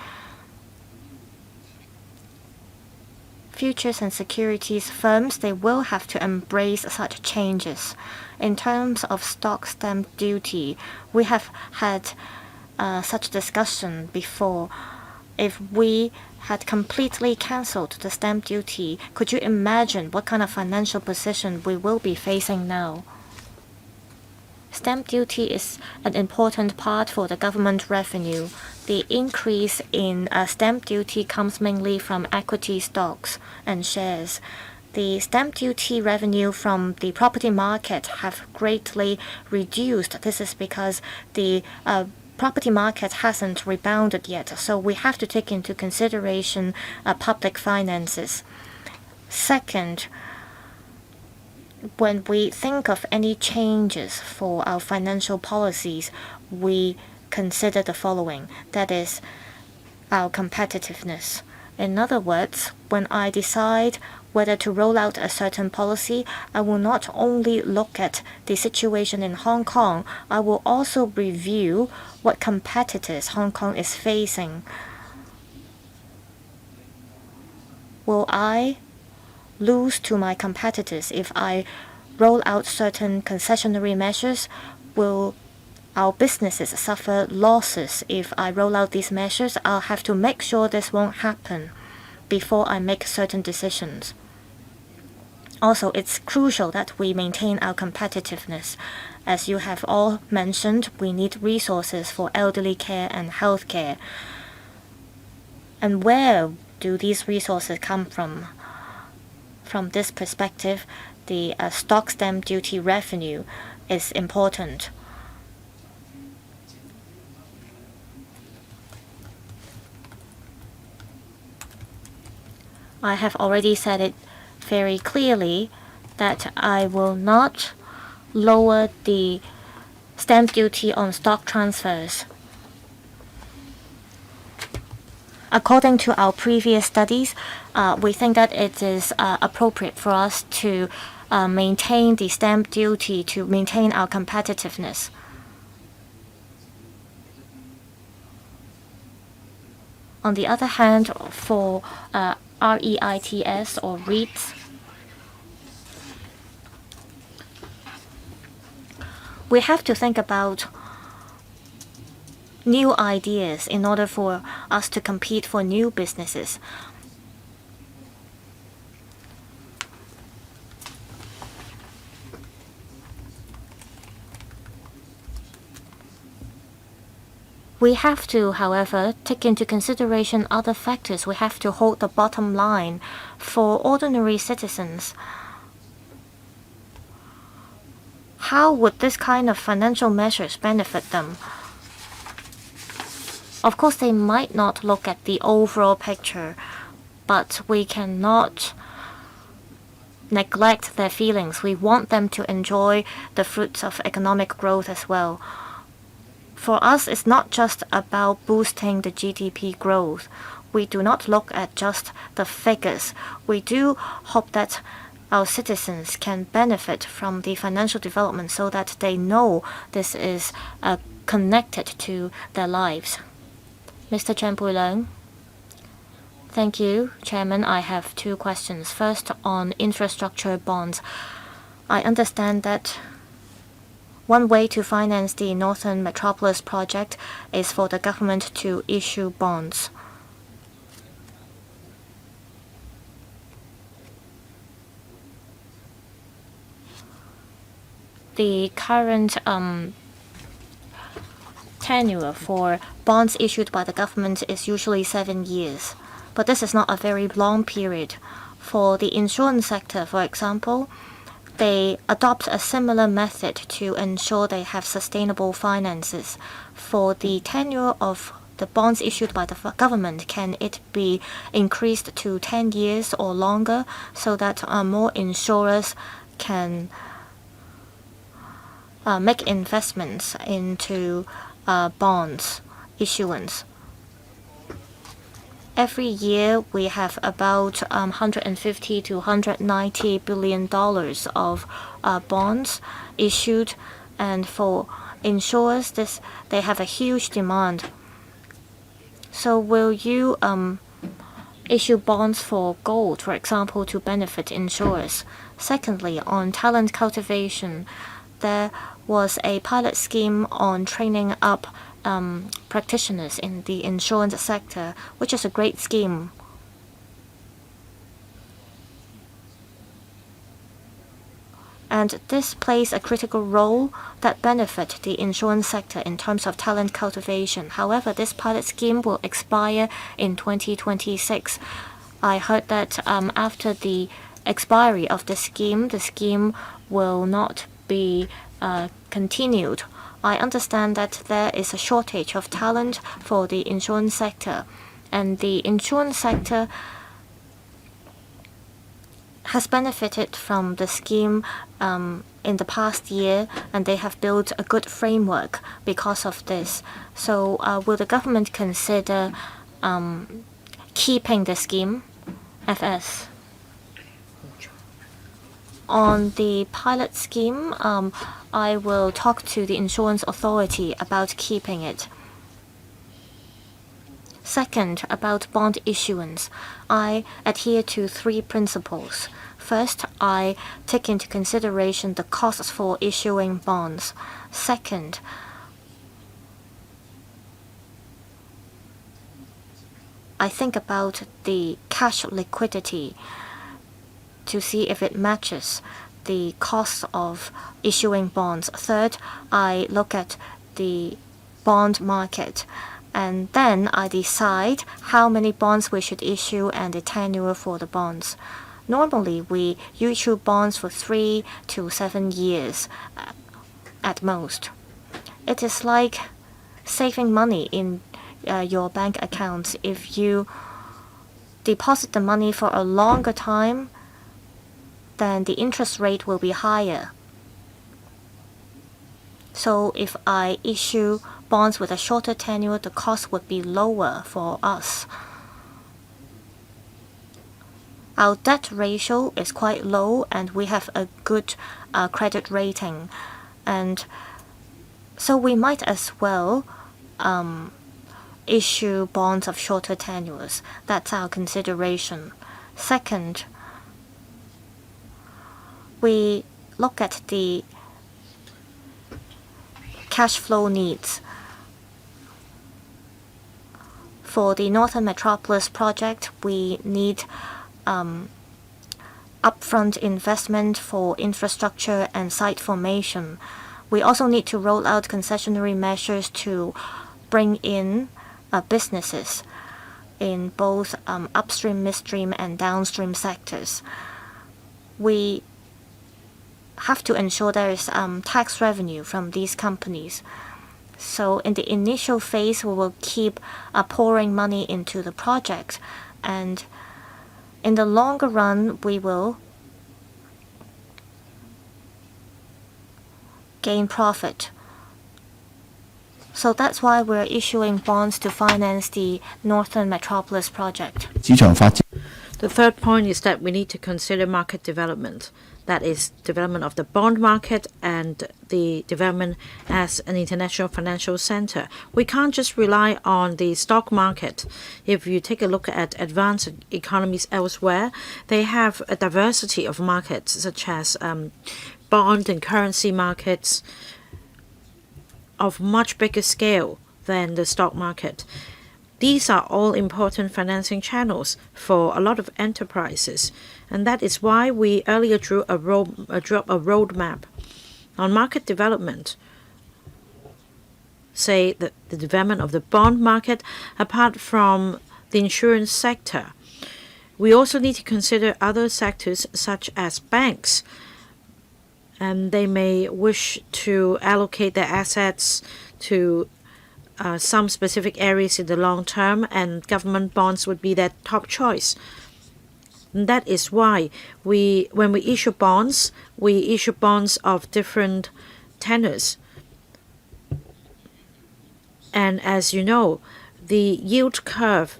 Futures and securities firms, they will have to embrace such changes. In terms of stock stamp duty, we have had such discussion before. If we had completely cancelled the stamp duty, could you imagine what kind of financial position we will be facing now? Stamp duty is an important part for the government revenue. The increase in stamp duty comes mainly from equity stocks and shares. The stamp duty revenue from the property market have greatly reduced. This is because the property market hasn't rebounded yet, so we have to take into consideration public finances. Second, when we think of any changes for our financial policies, we consider the following. That is our competitiveness. In other words, when I decide whether to roll out a certain policy, I will not only look at the situation in Hong Kong, I will also review what competitors Hong Kong is facing. Will I lose to my competitors if I roll out certain concessionary measures? Will our businesses suffer losses if I roll out these measures? I'll have to make sure this won't happen before I make certain decisions. Also, it's crucial that we maintain our competitiveness. As you have all mentioned, we need resources for elderly care and health care. And where do these resources come from? From this perspective, the stock stamp duty revenue is important. I have already said it very clearly that I will not lower the stamp duty on stock transfers. According to our previous studies, we think that it is appropriate for us to maintain the stamp duty to maintain our competitiveness. On the other hand, for REITs or REITs, we have to think about new ideas in order for us to compete for new businesses. We have to, however, take into consideration other factors. We have to hold the bottom line for ordinary citizens. How would this kind of financial measures benefit them? Of course, they might not look at the overall picture, but we cannot neglect their feelings. We want them to enjoy the fruits of economic growth as well. For us, it's not just about boosting the GDP growth. We do not look at just the figures. We do hope that our citizens can benefit from the financial development so that they know this is connected to their lives. Mr. Chen Pui-Leung. Thank you, Chairman. I have two questions. First, on infrastructure bonds. I understand that one way to finance the Northern Metropolis project is for the government to issue bonds. The current tenure for bonds issued by the government is usually 7 years, but this is not a very long period. For the insurance sector, for example, they adopt a similar method to ensure they have sustainable finances. For the tenure of the bonds issued by the government, can it be increased to 10 years or longer so that more insurers can make investments into bonds issuance? Every year, we have about 150 to 190 billion dollars of bonds issued, and for insurers, they have a huge demand. So, will you issue bonds for gold, for example, to benefit insurers? Secondly, on talent cultivation, there was a pilot scheme on training up practitioners in the insurance sector, which is a great scheme. And this plays a critical role that benefits the insurance sector in terms of talent cultivation. However, this pilot scheme will expire in 2026. I heard that after the expiry of the scheme will not be continued. I understand that there is a shortage of talent for the insurance sector, and the insurance sector has benefited from the scheme in the past year, and they have built a good framework because of this. So will the government consider keeping the scheme? FS. On the pilot scheme, I will talk to the insurance authority about keeping it. Second, about bond issuance, I adhere to 3 principles. First, I take into consideration the costs for issuing bonds. Second, I think about the cash liquidity to see if it matches the cost of issuing bonds. Third, I look at the bond market, and then I decide how many bonds we should issue and the tenure for the bonds. Normally, we issue bonds for 3 to 7 years at most. It is like saving money in your bank accounts. If you deposit the money for a longer time, then the interest rate will be higher. So if I issue bonds with a shorter tenure, the cost would be lower for us. Our debt ratio is quite low and we have a good credit rating. And so we might as well issue bonds of shorter tenures. That's our consideration. Second, we look at the cash flow needs. For the Northern Metropolis project, we need upfront investment for infrastructure and site formation. We also need to roll out concessionary measures to bring in businesses in both upstream, midstream, and downstream sectors. We have to ensure there is tax revenue from these companies. So in the initial phase, we will keep pouring money into the project, and in the longer run, we will gain profit. So that's why we're issuing bonds to finance the Northern Metropolis project. The third point is that we need to consider market development. That is, development of the bond market and the development as an international financial center. We can't just rely on the stock market. If you take a look at advanced economies elsewhere, they have a diversity of markets, such as bond and currency markets of much bigger scale than the stock market. These are all important financing channels for a lot of enterprises, and that is why we earlier drew a roadmap on market development. Say that the development of the bond market, apart from the insurance sector, we also need to consider other sectors such as banks, and they may wish to allocate their assets to some specific areas in the long term, and government bonds would be their top choice. And that is why when we issue bonds of different tenors. And as you know, the yield curve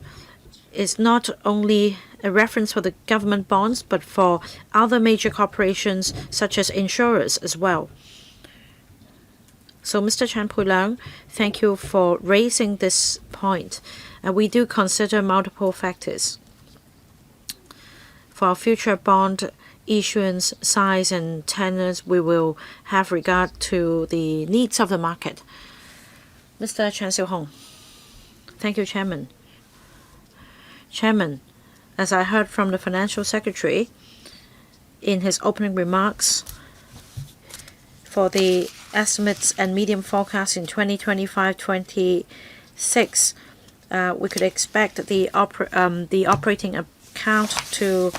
is not only a reference for the government bonds, but for other major corporations such as insurers as well. So, Mr. Chan Pui-leung, thank you for raising this point. We do consider multiple factors for our future bond issuance size and tenors. We will have regard to the needs of the market. Mr. Chan Sil-hong. Thank you, Chairman. Chairman, as I heard from the Financial Secretary in his opening remarks, for the estimates and medium forecasts in 2025-26, we could expect the operating account to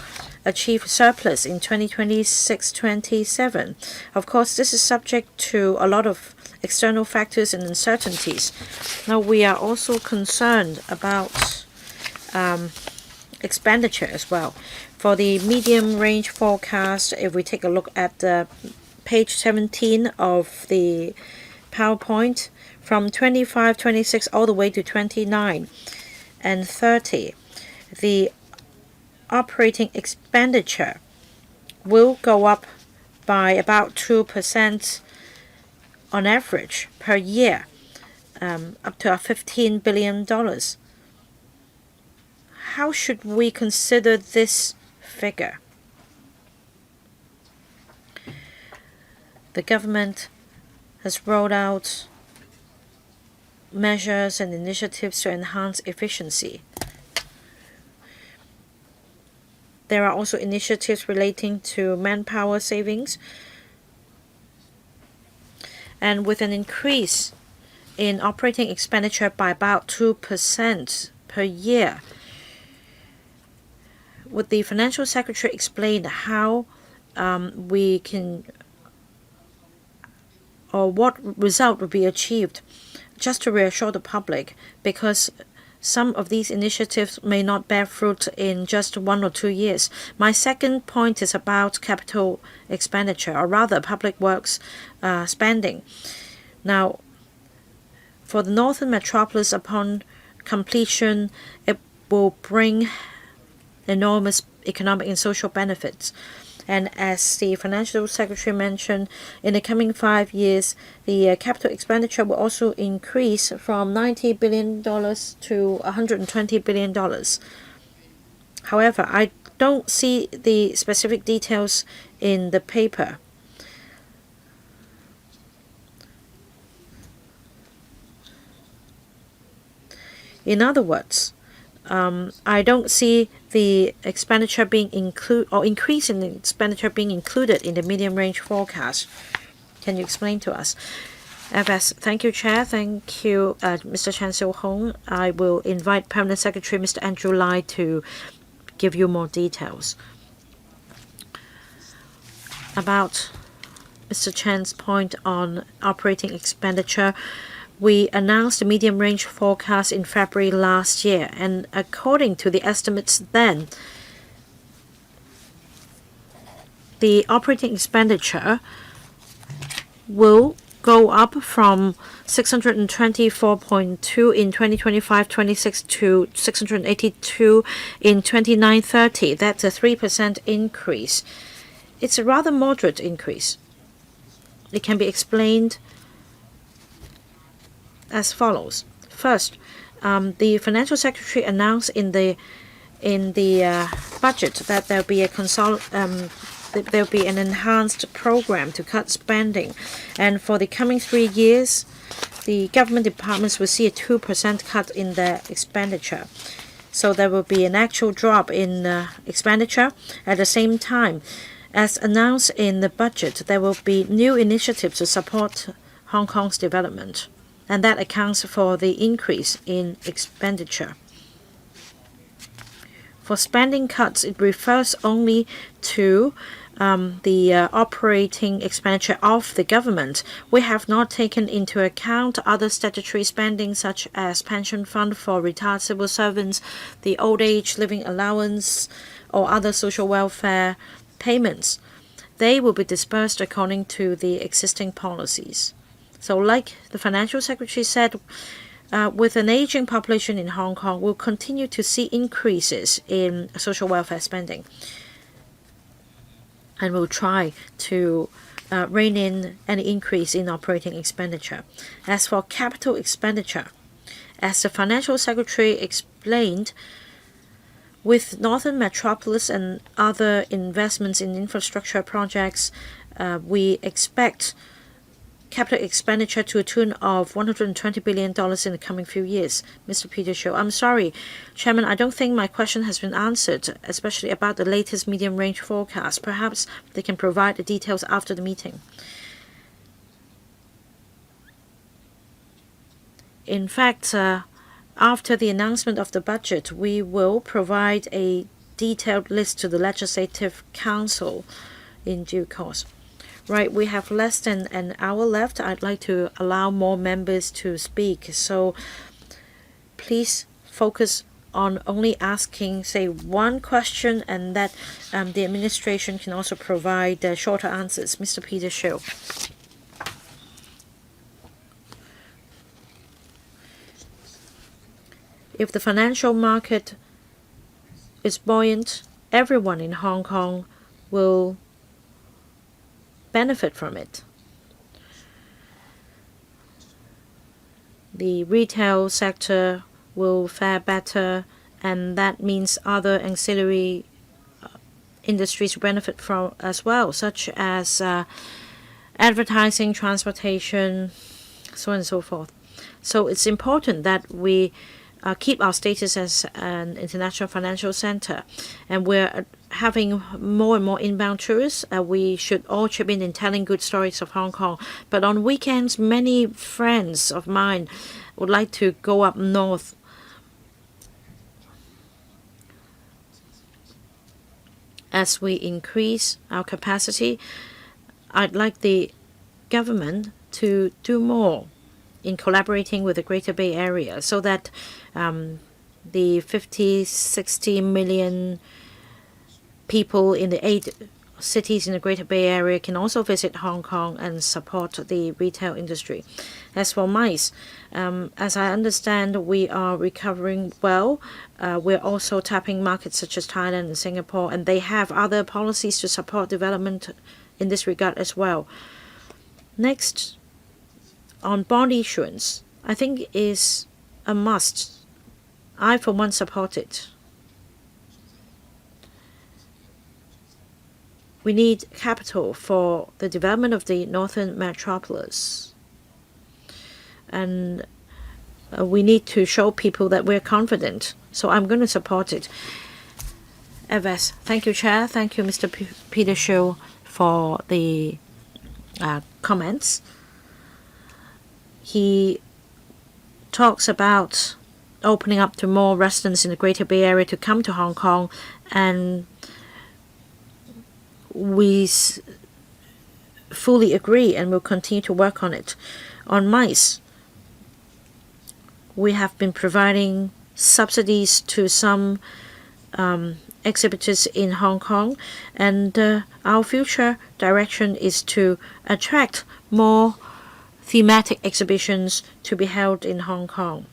achieve surplus in 2026-27. Of course, this is subject to a lot of external factors and uncertainties. Now, we are also concerned about expenditure as well. For the medium range forecast, if we take a look at page 17 of the PowerPoint, from 25-26 all the way to 29 and 30, the operating expenditure will go up by about 2% on average per year, up to $15 billion. How should we consider this figure? The government has rolled out measures and initiatives to enhance efficiency. There are also initiatives relating to manpower savings. And with an increase in operating expenditure by about 2% per year, would the Financial Secretary explain how we can, or what result would be achieved, just to reassure the public, because some of these initiatives may not bear fruit in just 1 or 2 years. My second point is about capital expenditure, or rather public works spending. Now, for the Northern Metropolis, upon completion, it will bring enormous economic and social benefits. And as the Financial Secretary mentioned, in the coming 5 years, the capital expenditure will also increase from $90 billion to $120 billion. However, I don't see the specific details in the paper. In other words, I don't see the expenditure being increase in the expenditure being included in the medium-range forecast. Can you explain to us? FS, thank you, Chair. Thank you, Mr. Chan Sil-hong. I will invite Permanent Secretary Mr. Andrew Lai to give you more details. About Mr. Chan's point on operating expenditure, we announced the medium-range forecast in February last year, and according to the estimates then, the operating expenditure will go up from 624.2 in 2025-26 to 682 in 29-30. That's a 3% increase. It's a rather moderate increase. It can be explained as follows. First, the Financial Secretary announced in the budget that there'll be an enhanced program to cut spending, and for the coming 3 years, the government departments will see a 2% cut in their expenditure. So there will be an actual drop in expenditure. At the same time, as announced in the budget, there will be new initiatives to support Hong Kong's development, and that accounts for the increase in expenditure. For spending cuts, it refers only to the operating expenditure of the government. We have not taken into account other statutory spending such as pension fund for retired civil servants, the old age living allowance, or other social welfare payments. They will be dispersed according to the existing policies. So like the Financial Secretary said, with an aging population in Hong Kong, we'll continue to see increases in social welfare spending. And we'll try to rein in any increase in operating expenditure. As for capital expenditure, as the Financial Secretary explained, with Northern Metropolis and other investments in infrastructure projects, we expect capital expenditure to a tune of $120 billion in the coming few years. Mr. Peter Shiu, I'm sorry, Chairman, I don't think my question has been answered, especially about the latest medium-range forecast. Perhaps they can provide the details after the meeting. In fact, after the announcement of the budget, we will provide a detailed list to the Legislative Council in due course. Right, we have less than an hour left. I'd like to allow more members to speak. So please focus on only asking, say, one question, and that the administration can also provide shorter answers. Mr. Peter Shiu. If the financial market is buoyant, everyone in Hong Kong will benefit from it. The retail sector will fare better, and that means other ancillary industries benefit from as well, such as advertising, transportation, so on and so forth. So it's important that we keep our status as an international financial center, and we're having more and more inbound tourists. We should all chip in telling good stories of Hong Kong. But on weekends, many friends of mine would like to go up north. As we increase our capacity, I'd like the government to do more in collaborating with the Greater Bay Area so that the 50-60 million people in the 8 cities in the Greater Bay Area can also visit Hong Kong and support the retail industry. As for MICE, as I understand, we are recovering well. We're also tapping markets such as Thailand and Singapore, and they have other policies to support development in this regard as well. Next, on bond issuance, I think is a must. I, for one, support it. We need capital for the development of the northern metropolis. And we need to show people that we're confident. So I'm going to support it. FS. Thank you, Chair. Thank you, Mr. Peter Shiu, for the comments. He talks about opening up to more residents in the Greater Bay Area to come to Hong Kong, and we fully agree and will continue to work on it. On MICE, we have been providing subsidies to some exhibitors in Hong Kong, and our future direction is to attract more thematic exhibitions to be held in Hong Kong.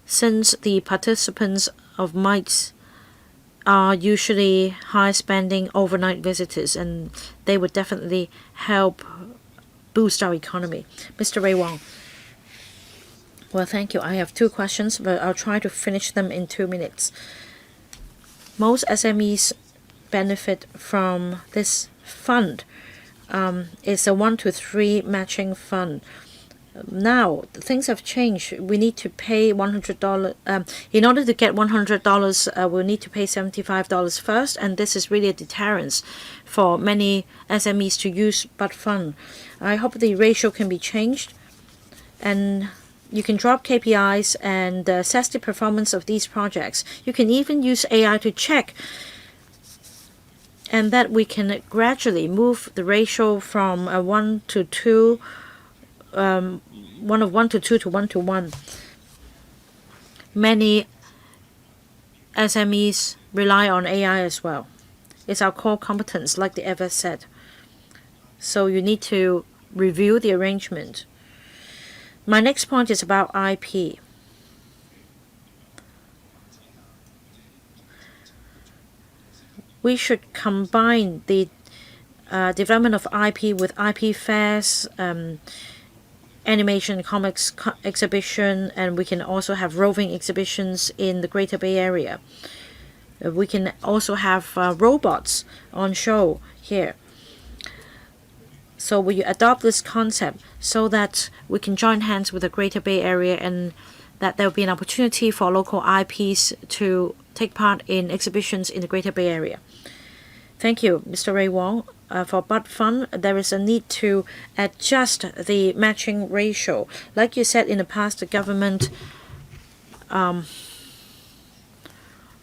Since the participants of MICE are usually high-spending overnight visitors, and they would definitely help boost our economy. Mr. Ray Wong. Well, thank you. I have two questions, but I'll try to finish them in 2 minutes. Most SMEs benefit from this fund. It's a 1 to 3 matching fund. Now things have changed. We need to pay $100. In order to get $100, we'll need to pay $75 first, and this is really a deterrence for many SMEs to use Budget Fund. I hope the ratio can be changed, and you can drop KPIs and assess the performance of these projects. You can even use AI to check, and that we can gradually move the ratio from a 1 to 2. 1 to 2 to 1 to 1. Many SMEs rely on AI as well. It's our core competence, like the FS said. So you need to review the arrangement. My next point is about IP. We should combine the development of IP with IP fairs, animation comics exhibition, and we can also have roving exhibitions in the Greater Bay Area. We can also have robots on show here. So we adopt this concept so that we can join hands with the Greater Bay Area, and that there will be an opportunity for local IPs to take part in exhibitions in the Greater Bay Area. Thank you, Mr. Ray Wong. For Budget Fund, there is a need to adjust the matching ratio. Like you said, in the past, the government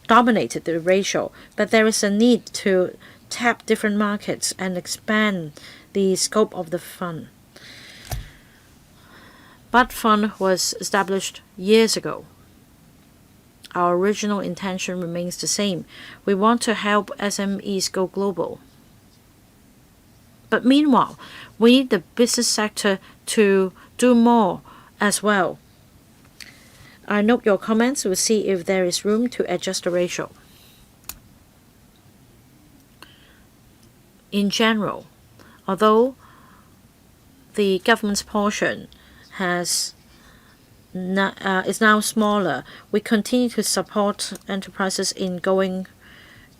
dominated the ratio, but there is a need to tap different markets and expand the scope of the fund. Budget Fund was established years ago. Our original intention remains the same. We want to help SMEs go global. But meanwhile, we need the business sector to do more as well. I note your comments. We'll see if there is room to adjust the ratio. In general, although the government's portion is now smaller, we continue to support enterprises in going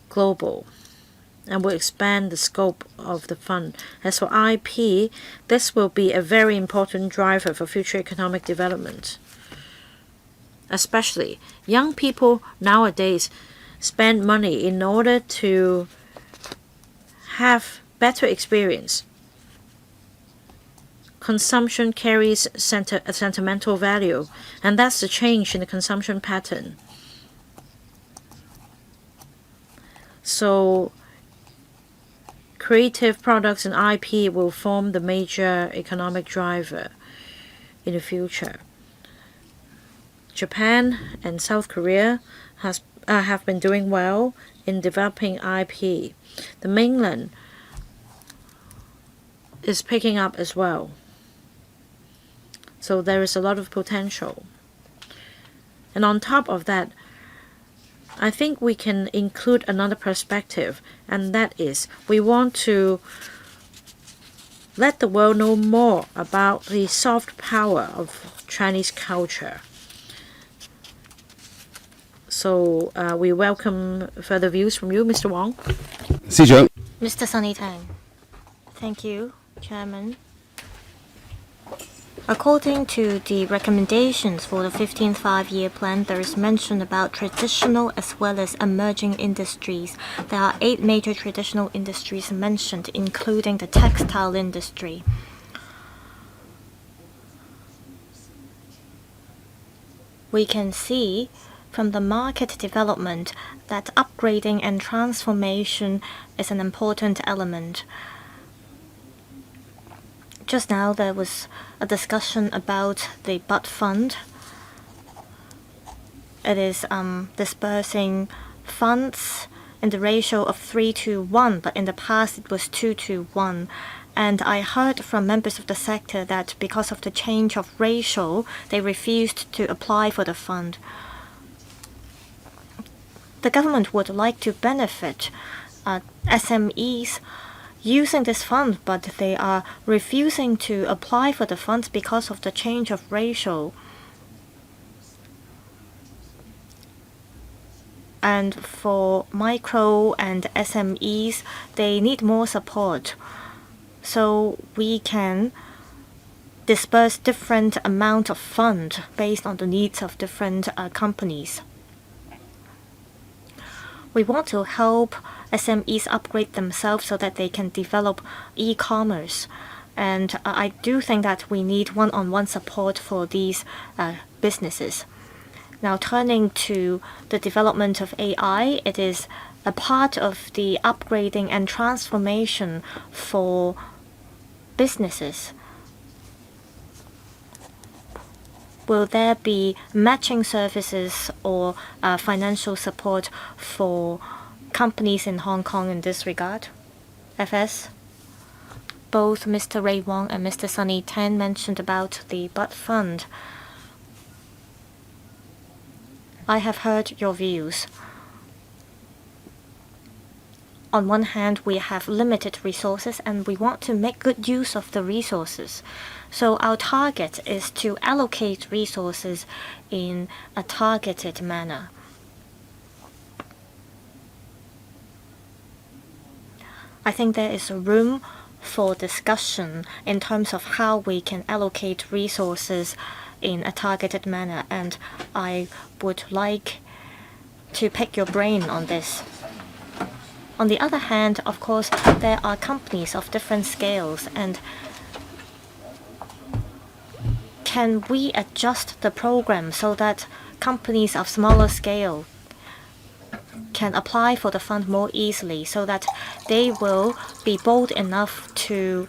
global, and will expand the scope of the fund. As for IP, this will be a very important driver for future economic development. Especially young people nowadays spend money in order to have better experience. Consumption carries a sentimental value, and that's the change in the consumption pattern. So creative products and IP will form the major economic driver in the future. Japan and South Korea have been doing well in developing IP. The mainland is picking up as well. So there is a lot of potential. And on top of that, I think we can include another perspective, and that is we want to let the world know more about the soft power of Chinese culture. So we welcome further views from you, Mr. Wong. 司長， Mr. Sunny Tang. Thank you, Chairman. According to the recommendations for the 15th five-year plan, there is mention about traditional as well as emerging industries. There are 8 major traditional industries mentioned, including the textile industry. We can see from the market development that upgrading and transformation is an important element. Just now there was a discussion about the Budget Fund. It is dispersing funds in the ratio of 3:1, but in the past it was 2:1. And I heard from members of the sector that because of the change of ratio, they refused to apply for the fund. The government would like to benefit SMEs using this fund, but they are refusing to apply for the funds because of the change of ratio. And for micro and SMEs, they need more support. So we can disperse different amount of fund based on the needs of different companies. We want to help SMEs upgrade themselves so that they can develop e-commerce. And I do think that we need one-on-one support for these businesses. Now, turning to the development of AI, it is a part of the upgrading and transformation for businesses. Will there be matching services or financial support for companies in Hong Kong in this regard? FS? Both Mr. Ray Wong and Mr. Sunny Tang mentioned about the Budget Fund. I have heard your views. On one hand, we have limited resources and we want to make good use of the resources. So our target is to allocate resources in a targeted manner. I think there is room for discussion in terms of how we can allocate resources in a targeted manner, and I would like to pick your brain on this. On the other hand, of course, there are companies of different scales, and can we adjust the program so that companies of smaller scale can apply for the fund more easily, so that they will be bold enough to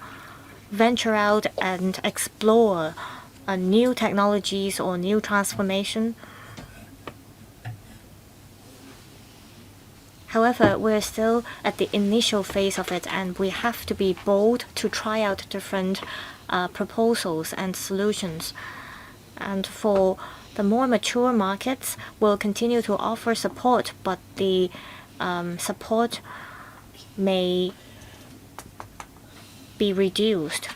venture out and explore new technologies or new transformation? However, we're still at the initial phase of it, and we have to be bold to try out different proposals and solutions. And for the more mature markets, we'll continue to offer support, but the support may be reduced.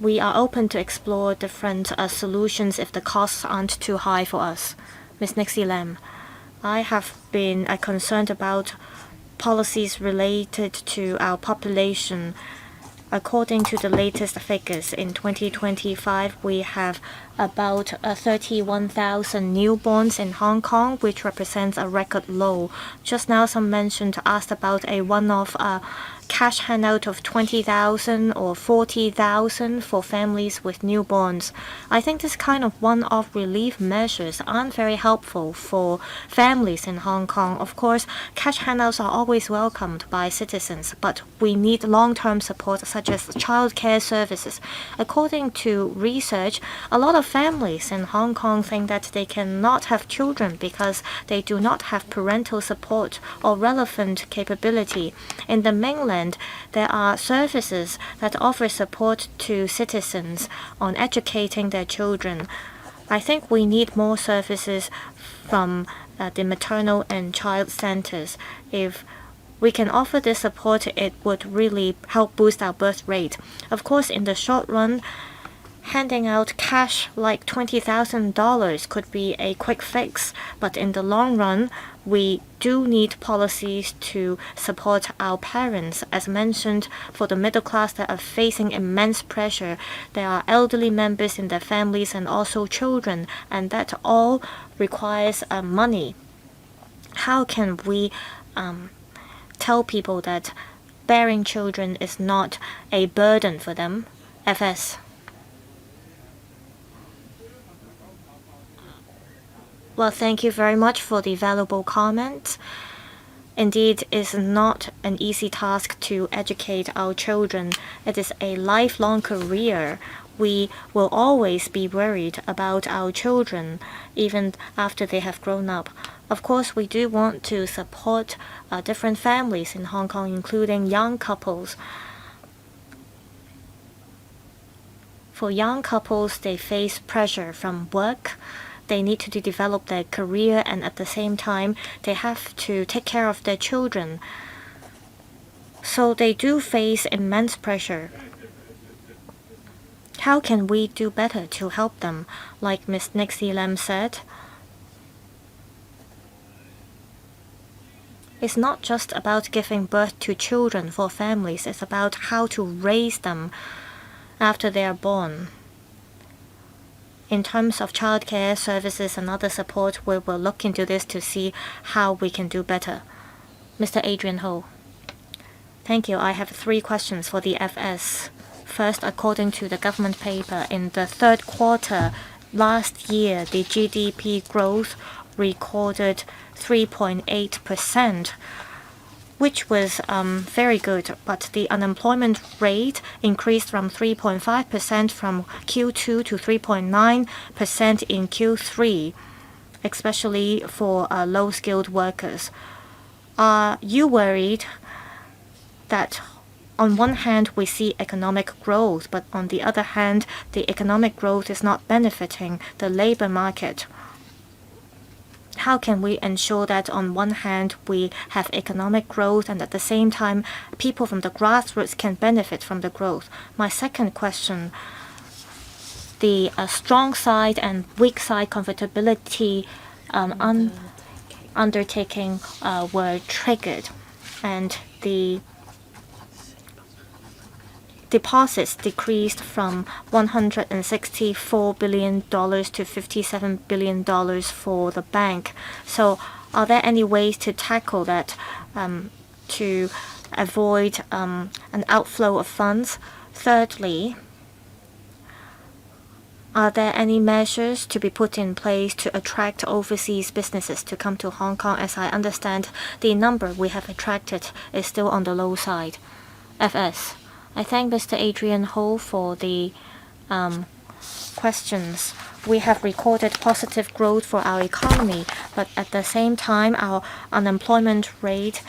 We are open to explore different solutions if the costs aren't too high for us. Ms. Nixie Lam, I have been concerned about policies related to our population. According to the latest figures, in 2025, we have about 31,000 newborns in Hong Kong, which represents a record low. Just now, some asked about a one-off cash handout of 20,000 or 40,000 for families with newborns. I think this kind of one-off relief measures aren't very helpful for families in Hong Kong. Of course, cash handouts are always welcomed by citizens, but we need long-term support such as childcare services. According to research, a lot of families in Hong Kong think that they cannot have children because they do not have parental support or relevant capability. In the mainland, there are services that offer support to citizens on educating their children. I think we need more services from the maternal and child centers. If we can offer this support, it would really help boost our birth rate. Of course, in the short run, handing out cash like $20,000 could be a quick fix, but in the long run, we do need policies to support our parents. As mentioned, for the middle class that are facing immense pressure, there are elderly members in their families and also children, and that all requires money. How can we tell people that bearing children is not a burden for them? FS. Well, thank you very much for the valuable comment. Indeed, it's not an easy task to educate our children. It is a lifelong career. We will always be worried about our children, even after they have grown up. Of course, we do want to support different families in Hong Kong, including young couples. For young couples, they face pressure from work. They need to develop their career, and at the same time, they have to take care of their children. So they do face immense pressure. How can we do better to help them? Like Ms. Nixie Lam said, it's not just about giving birth to children for families, it's about how to raise them after they are born. In terms of childcare services and other support, we will look into this to see how we can do better. Mr. Adrian Ho. Thank you. I have 3 questions for the FS. First, according to the government paper, in the third quarter last year, the GDP growth recorded 3.8%, which was very good, but the unemployment rate increased from 3.5% from Q2 to 3.9% in Q3, especially for low-skilled workers. Are you worried that on one hand we see economic growth, but on the other hand the economic growth is not benefiting the labor market? How can we ensure that on one hand we have economic growth and at the same time people from the grassroots can benefit from the growth? My second question, the strong side and weak side comfortability undertaking were triggered, and the deposits decreased from $164 billion to $57 billion for the bank. So are there any ways to tackle that to avoid an outflow of funds? Thirdly, are there any measures to be put in place to attract overseas businesses to come to Hong Kong? As I understand, the number we have attracted is still on the low side. FS. I thank Mr. Adrian Ho for the questions. We have recorded positive growth for our economy, but at the same time, our unemployment rate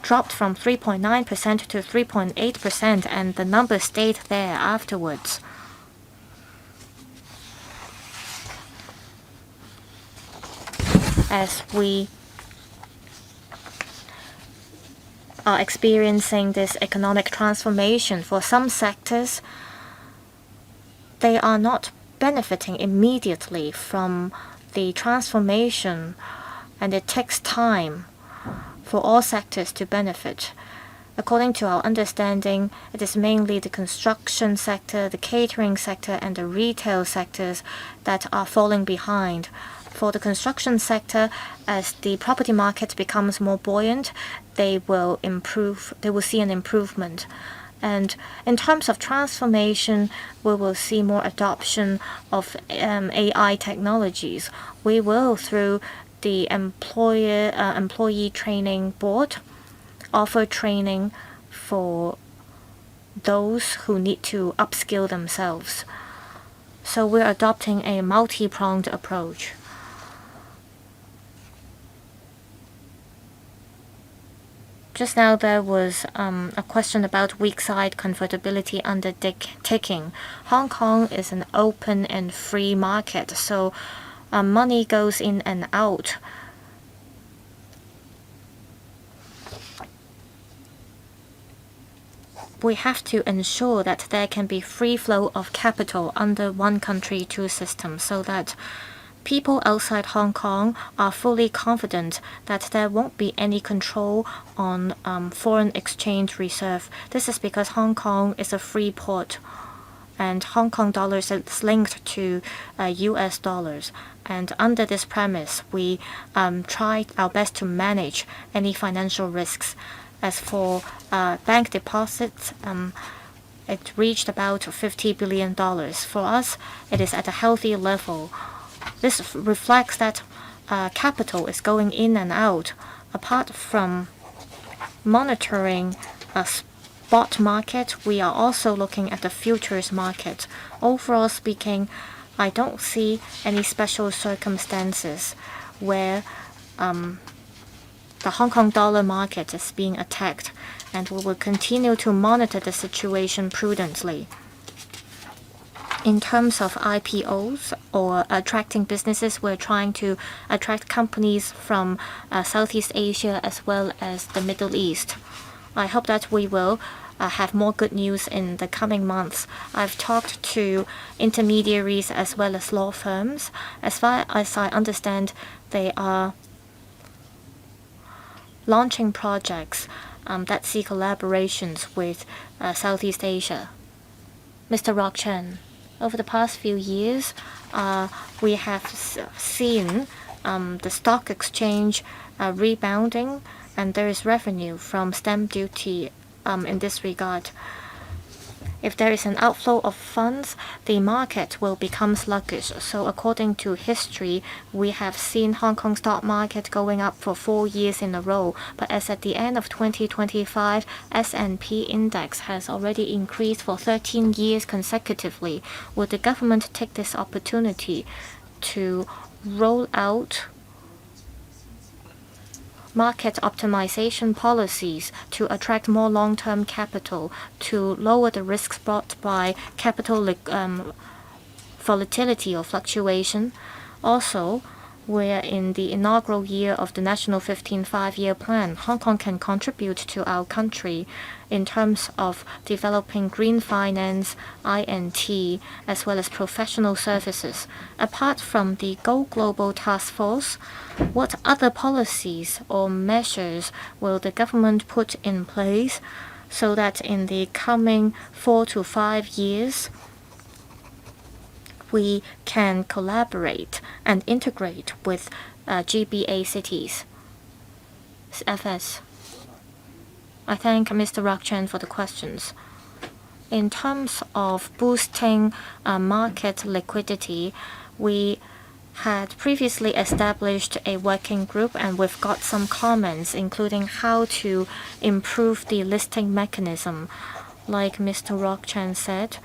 dropped from 3.9% to 3.8%, and the number stayed there afterwards. As we are experiencing this economic transformation, for some sectors, they are not benefiting immediately from the transformation, and it takes time for all sectors to benefit. According to our understanding, it is mainly the construction sector, the catering sector, and the retail sectors that are falling behind. For the construction sector, as the property market becomes more buoyant, they will see an improvement. And in terms of transformation, we will see more adoption of AI technologies. We will, through the employee training board, offer training for those who need to upskill themselves. So we're adopting a multi-pronged approach. Just now there was a question about weak side convertibility under ticking. Hong Kong is an open and free market, so money goes in and out. We have to ensure that there can be free flow of capital under one country, two systems, so that people outside Hong Kong are fully confident that there won't be any control on foreign exchange reserve. This is because Hong Kong is a free port, and Hong Kong dollars is linked to US dollars. And under this premise, we tried our best to manage any financial risks. As for bank deposits, it reached about $50 billion. For us, it is at a healthy level. This reflects that capital is going in and out. Apart from monitoring a spot market, we are also looking at the futures market. Overall speaking, I don't see any special circumstances where the Hong Kong dollar market is being attacked, and we will continue to monitor the situation prudently. In terms of IPOs or attracting businesses, we're trying to attract companies from Southeast Asia as well as the Middle East. I hope that we will have more good news in the coming months. I've talked to intermediaries as well as law firms. As far as I understand, they are launching projects that see collaborations with Southeast Asia. Mr. Rock Chen, over the past few years, we have seen the stock exchange rebounding, and there is revenue from stamp duty in this regard. If there is an outflow of funds, the market will become sluggish. So according to history, we have seen Hong Kong stock market going up for 4 years in a row. But as at the end of 2025, S&P index has already increased for 13 years consecutively. Would the government take this opportunity to roll out market optimization policies to attract more long-term capital, to lower the risks brought by capital volatility or fluctuation? Also, we're in the inaugural year of the National 15 Five-Year Plan. Hong Kong can contribute to our country in terms of developing green finance, INT, as well as professional services. Apart from the Go Global Task Force, what other policies or measures will the government put in place so that in the coming 4 to 5 years, we can collaborate and integrate with GBA cities? FS. I thank Mr. Rock Chen for the questions. In terms of boosting market liquidity, we had previously established a working group, and we've got some comments, including how to improve the listing mechanism. Like Mr. Rock Chen said,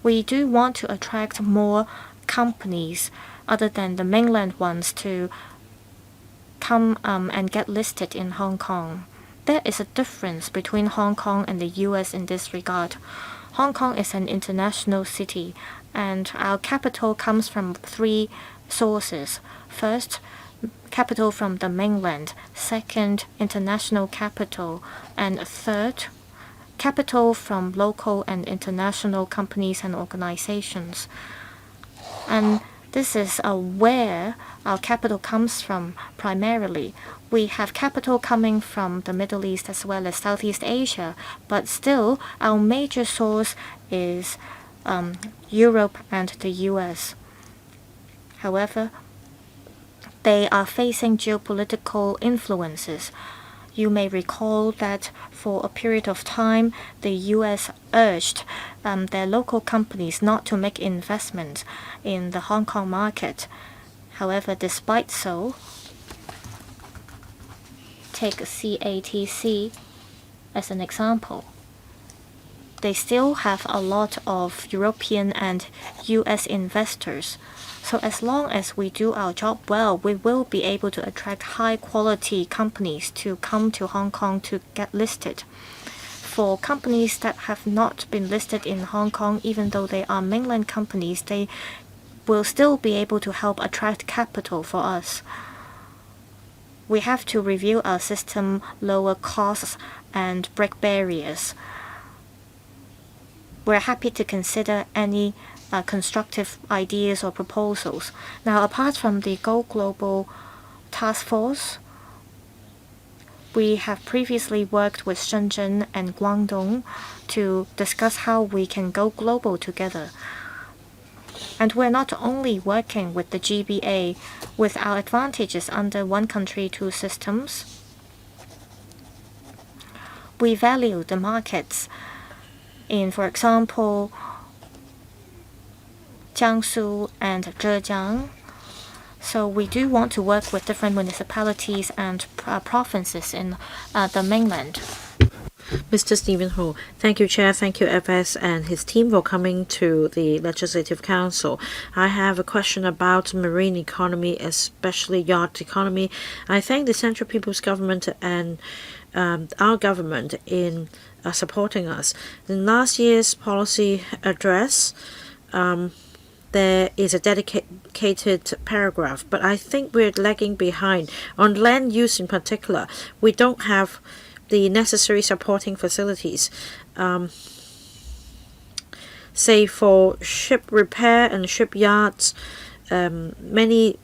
we do want to attract more companies other than the mainland ones to come and get listed in Hong Kong. There is a difference between Hong Kong and the US in this regard. Hong Kong is an international city, and our capital comes from 3 sources. First, capital from the mainland. Second, international capital. And third, capital from local and international companies and organizations. And this is where our capital comes from primarily. We have capital coming from the Middle East as well as Southeast Asia, but still our major source is Europe and the US. However, they are facing geopolitical influences. You may recall that for a period of time, the U.S. urged their local companies not to make investments in the Hong Kong market. However, despite so, take CATC as an example. They still have a lot of European and US investors. So as long as we do our job well, we will be able to attract high quality companies to come to Hong Kong to get listed. For companies that have not been listed in Hong Kong, even though they are mainland companies, they will still be able to help attract capital for us. We have to review our system, lower costs, and break barriers. We're happy to consider any constructive ideas or proposals. Now, apart from the Go Global Task Force, we have previously worked with Shenzhen and Guangdong to discuss how we can go global together. And we're not only working with the GBA with our advantages under one country, two systems. We value the markets in, for example, Jiangsu and Zhejiang. So we do want to work with different municipalities and provinces in the mainland. Mr. Stephen Ho, thank you, Chair. Thank you, FS and his team for coming to the Legislative Council. I have a question about marine economy, especially yacht economy. I thank the Central People's Government and our government in supporting us. In last year's policy address, there is a dedicated paragraph, but I think we're lagging behind. On land use in particular, we don't have the necessary supporting facilities. Say for ship repair and shipyards, many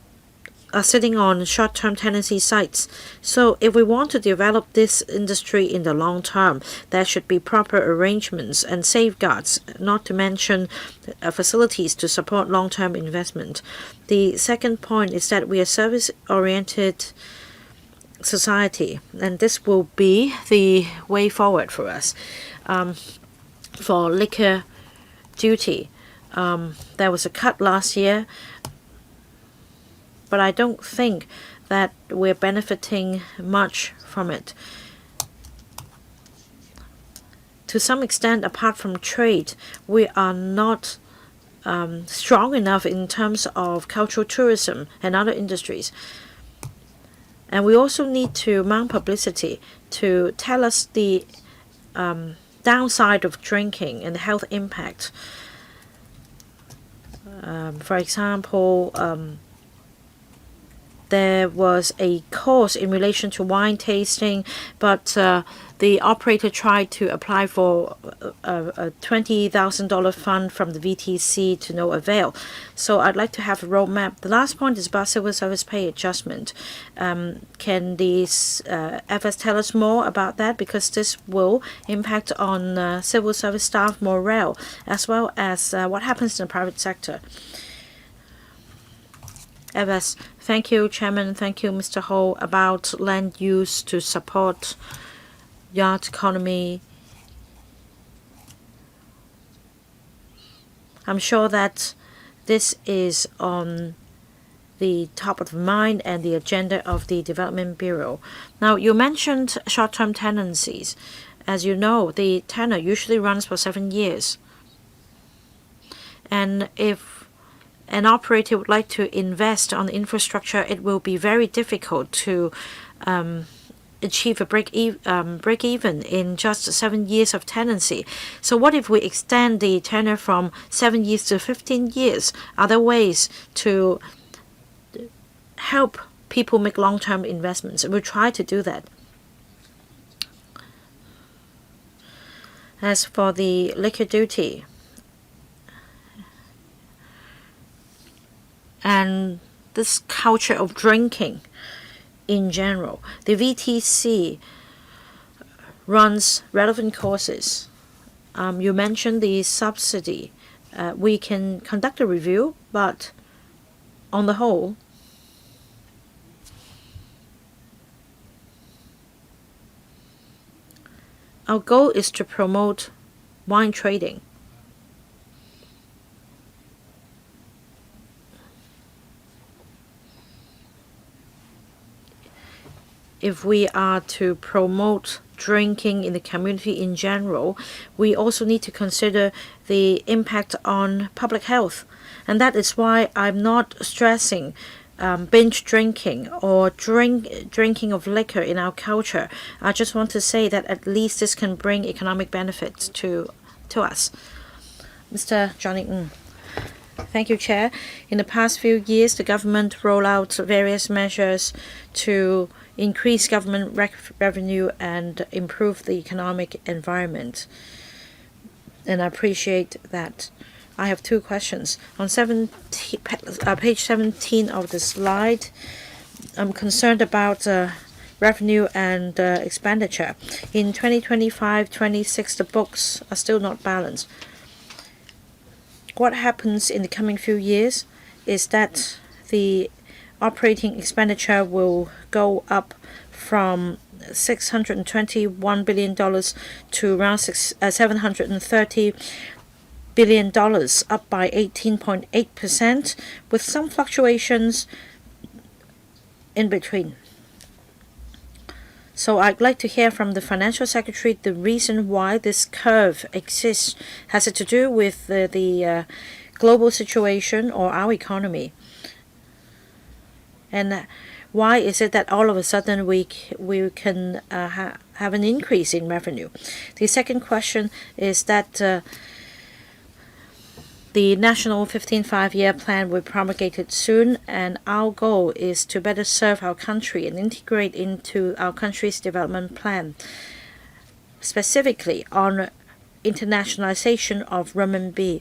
are sitting on short-term tenancy sites. So if we want to develop this industry in the long term, there should be proper arrangements and safeguards, not to mention facilities to support long-term investment. The second point is that we are service-oriented society, and this will be the way forward for us. For liquor duty, there was a cut last year, but I don't think that we're benefiting much from it. To some extent, apart from trade, we are not strong enough in terms of cultural tourism and other industries. And we also need to mount publicity to tell us the downside of drinking and the health impact. For example, there was a course in relation to wine tasting, but the operator tried to apply for a $20,000 fund from the VTC to no avail. So I'd like to have a roadmap. The last point is about civil service pay adjustment. Can these FS tell us more about that? Because this will impact on civil service staff morale, as well as what happens in the private sector. FS, thank you, Chairman. Thank you, Mr. Ho, about land use to support yacht economy. I'm sure that this is on the top of mind and the agenda of the Development Bureau. Now, you mentioned short-term tenancies. As you know, the tenure usually runs for 7 years. And if an operator would like to invest on the infrastructure, it will be very difficult to achieve a break even in just 7 years of tenancy. So what if we extend the tenure from 7 years to 15 years? Are there ways to help people make long-term investments? We'll try to do that. As for the liquor duty, and this culture of drinking in general, the VTC runs relevant courses. You mentioned the subsidy. We can conduct a review, but on the whole, Our goal is to promote wine trading. If we are to promote drinking in the community in general, we also need to consider the impact on public health. And that is why I'm not stressing binge drinking or drinking of liquor in our culture. I just want to say that at least this can bring economic benefits to us. Mr. Johnny Ng. Thank you, Chair. In the past few years, the government rolled out various measures to increase government revenue and improve the economic environment. And I appreciate that. I have two questions. On page 17 of the slide, I'm concerned about revenue and expenditure. In 2025-26, the books are still not balanced. What happens in the coming few years is that the operating expenditure will go up from $621 billion to around $730 billion, up by 18.8%, with some fluctuations in between. So I'd like to hear from the Financial Secretary the reason why this curve exists. Has it to do with the global situation or our economy? And why is it that all of a sudden we can have an increase in revenue? The second question is that the National 15th Five-Year Plan will be promulgated soon, and our goal is to better serve our country and integrate into our country's development plan. Specifically on internationalization of renminbi,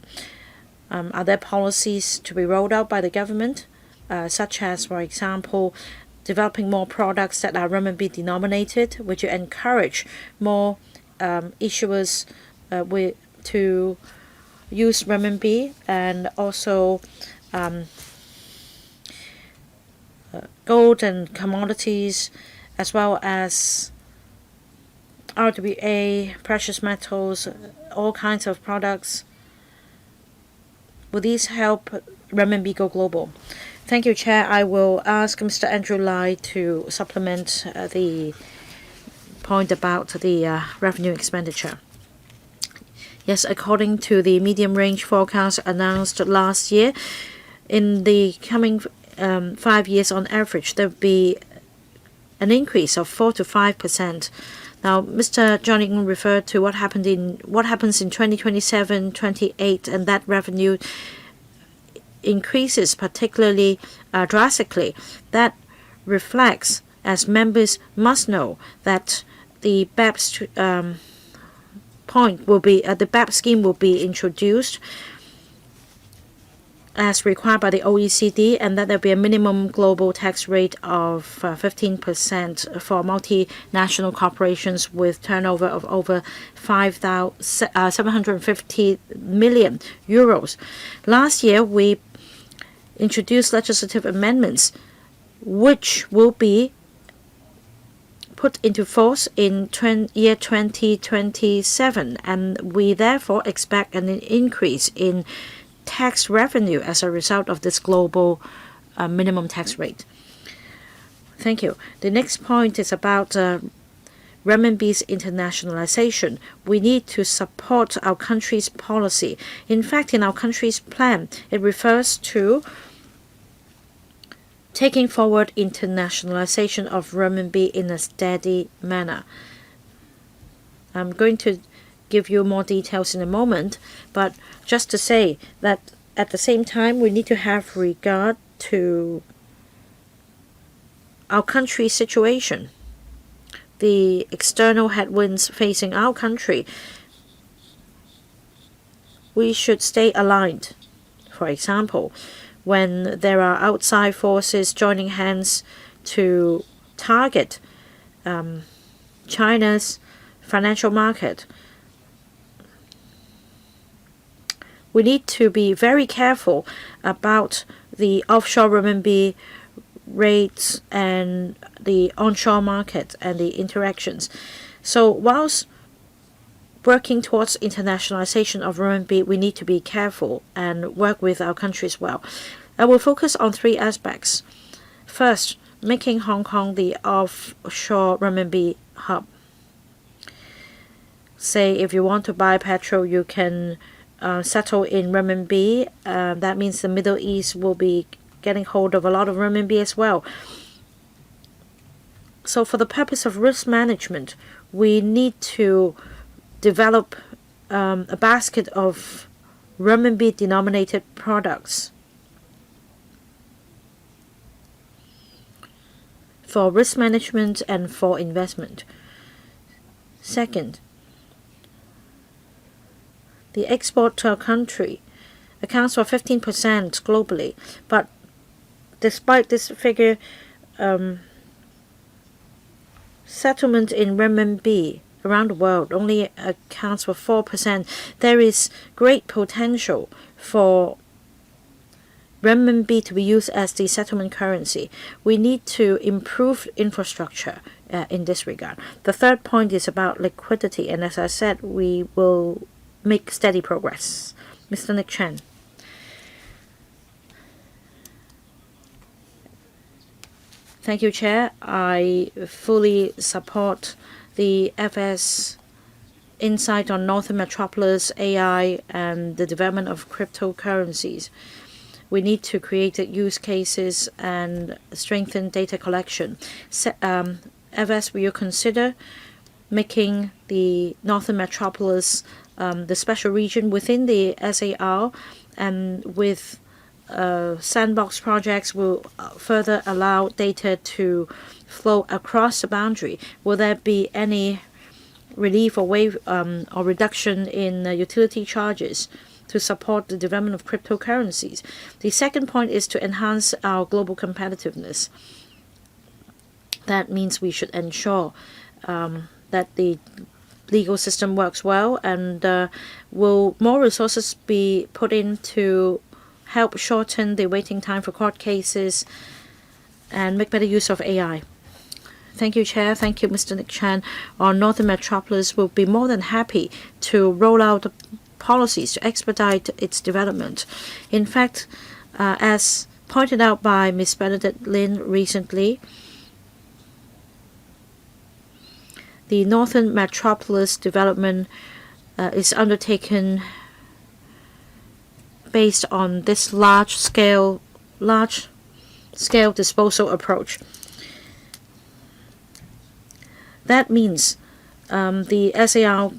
are there policies to be rolled out by the government, such as, for example, developing more products that are renminbi denominated, which will encourage more issuers to use renminbi, and also gold and commodities, as well as RWA, precious metals, all kinds of products. Will these help renminbi go global? Thank you, Chair. I will ask Mr. Andrew Lai to supplement the point about the revenue expenditure. Yes, according to the medium-range forecast announced last year, in the coming 5 years on average, there will be an increase of 4 to 5%. Now, Mr. Johnny Ng referred to what happens in 2027, 28, and that revenue increases particularly drastically. That reflects, as members must know, that the BEPS the BEPS scheme will be introduced as required by the OECD, and that there will be a minimum global tax rate of 15% for multinational corporations with turnover of over 750 million euros. Last year, we introduced legislative amendments which will be put into force in year 2027, and we therefore expect an increase in tax revenue as a result of this global minimum tax rate. Thank you. The next point is about renminbi's internationalization. We need to support our country's policy. In fact, in our country's plan, it refers to taking forward internationalization of renminbi in a steady manner. I'm going to give you more details in a moment, but just to say that at the same time we need to have regard to our country's situation, the external headwinds facing our country. We should stay aligned. For example, when there are outside forces joining hands to target China's financial market, we need to be very careful about the offshore renminbi rates and the onshore market and the interactions. So whilst working towards internationalization of renminbi, we need to be careful and work with our countries well. I will focus on 3 aspects. First, making Hong Kong the offshore renminbi hub. Say if you want to buy petrol, you can settle in renminbi. That means the Middle East will be getting hold of a lot of renminbi as well. So for the purpose of risk management, we need to develop a basket of renminbi denominated products for risk management and for investment. Second, the export to our country accounts for 15% globally, but despite this figure, settlement in renminbi around the world only accounts for 4%. There is great potential for renminbi to be used as the settlement currency. We need to improve infrastructure in this regard. The third point is about liquidity, and as I said, we will make steady progress. Mr. Nick Chen. Thank you, Chair. I fully support the FS insight on Northern Metropolis, AI, and the development of cryptocurrencies. We need to create use cases and strengthen data collection. FS, will you consider making the Northern Metropolis the special region within the SAR, and with sandbox projects will further allow data to flow across the boundary? Will there be any relief or or reduction in utility charges to support the development of cryptocurrencies? The second point is to enhance our global competitiveness. That means we should ensure that the legal system works well, and will more resources be put in to help shorten the waiting time for court cases and make better use of AI? Thank you, Chair. Thank you, Mr. Nick Chan. Our Northern Metropolis will be more than happy to roll out policies to expedite its development. In fact, as pointed out by Ms. Benedict Lin recently, the Northern Metropolis development is undertaken based on this large-scale disposal approach. That means the SAR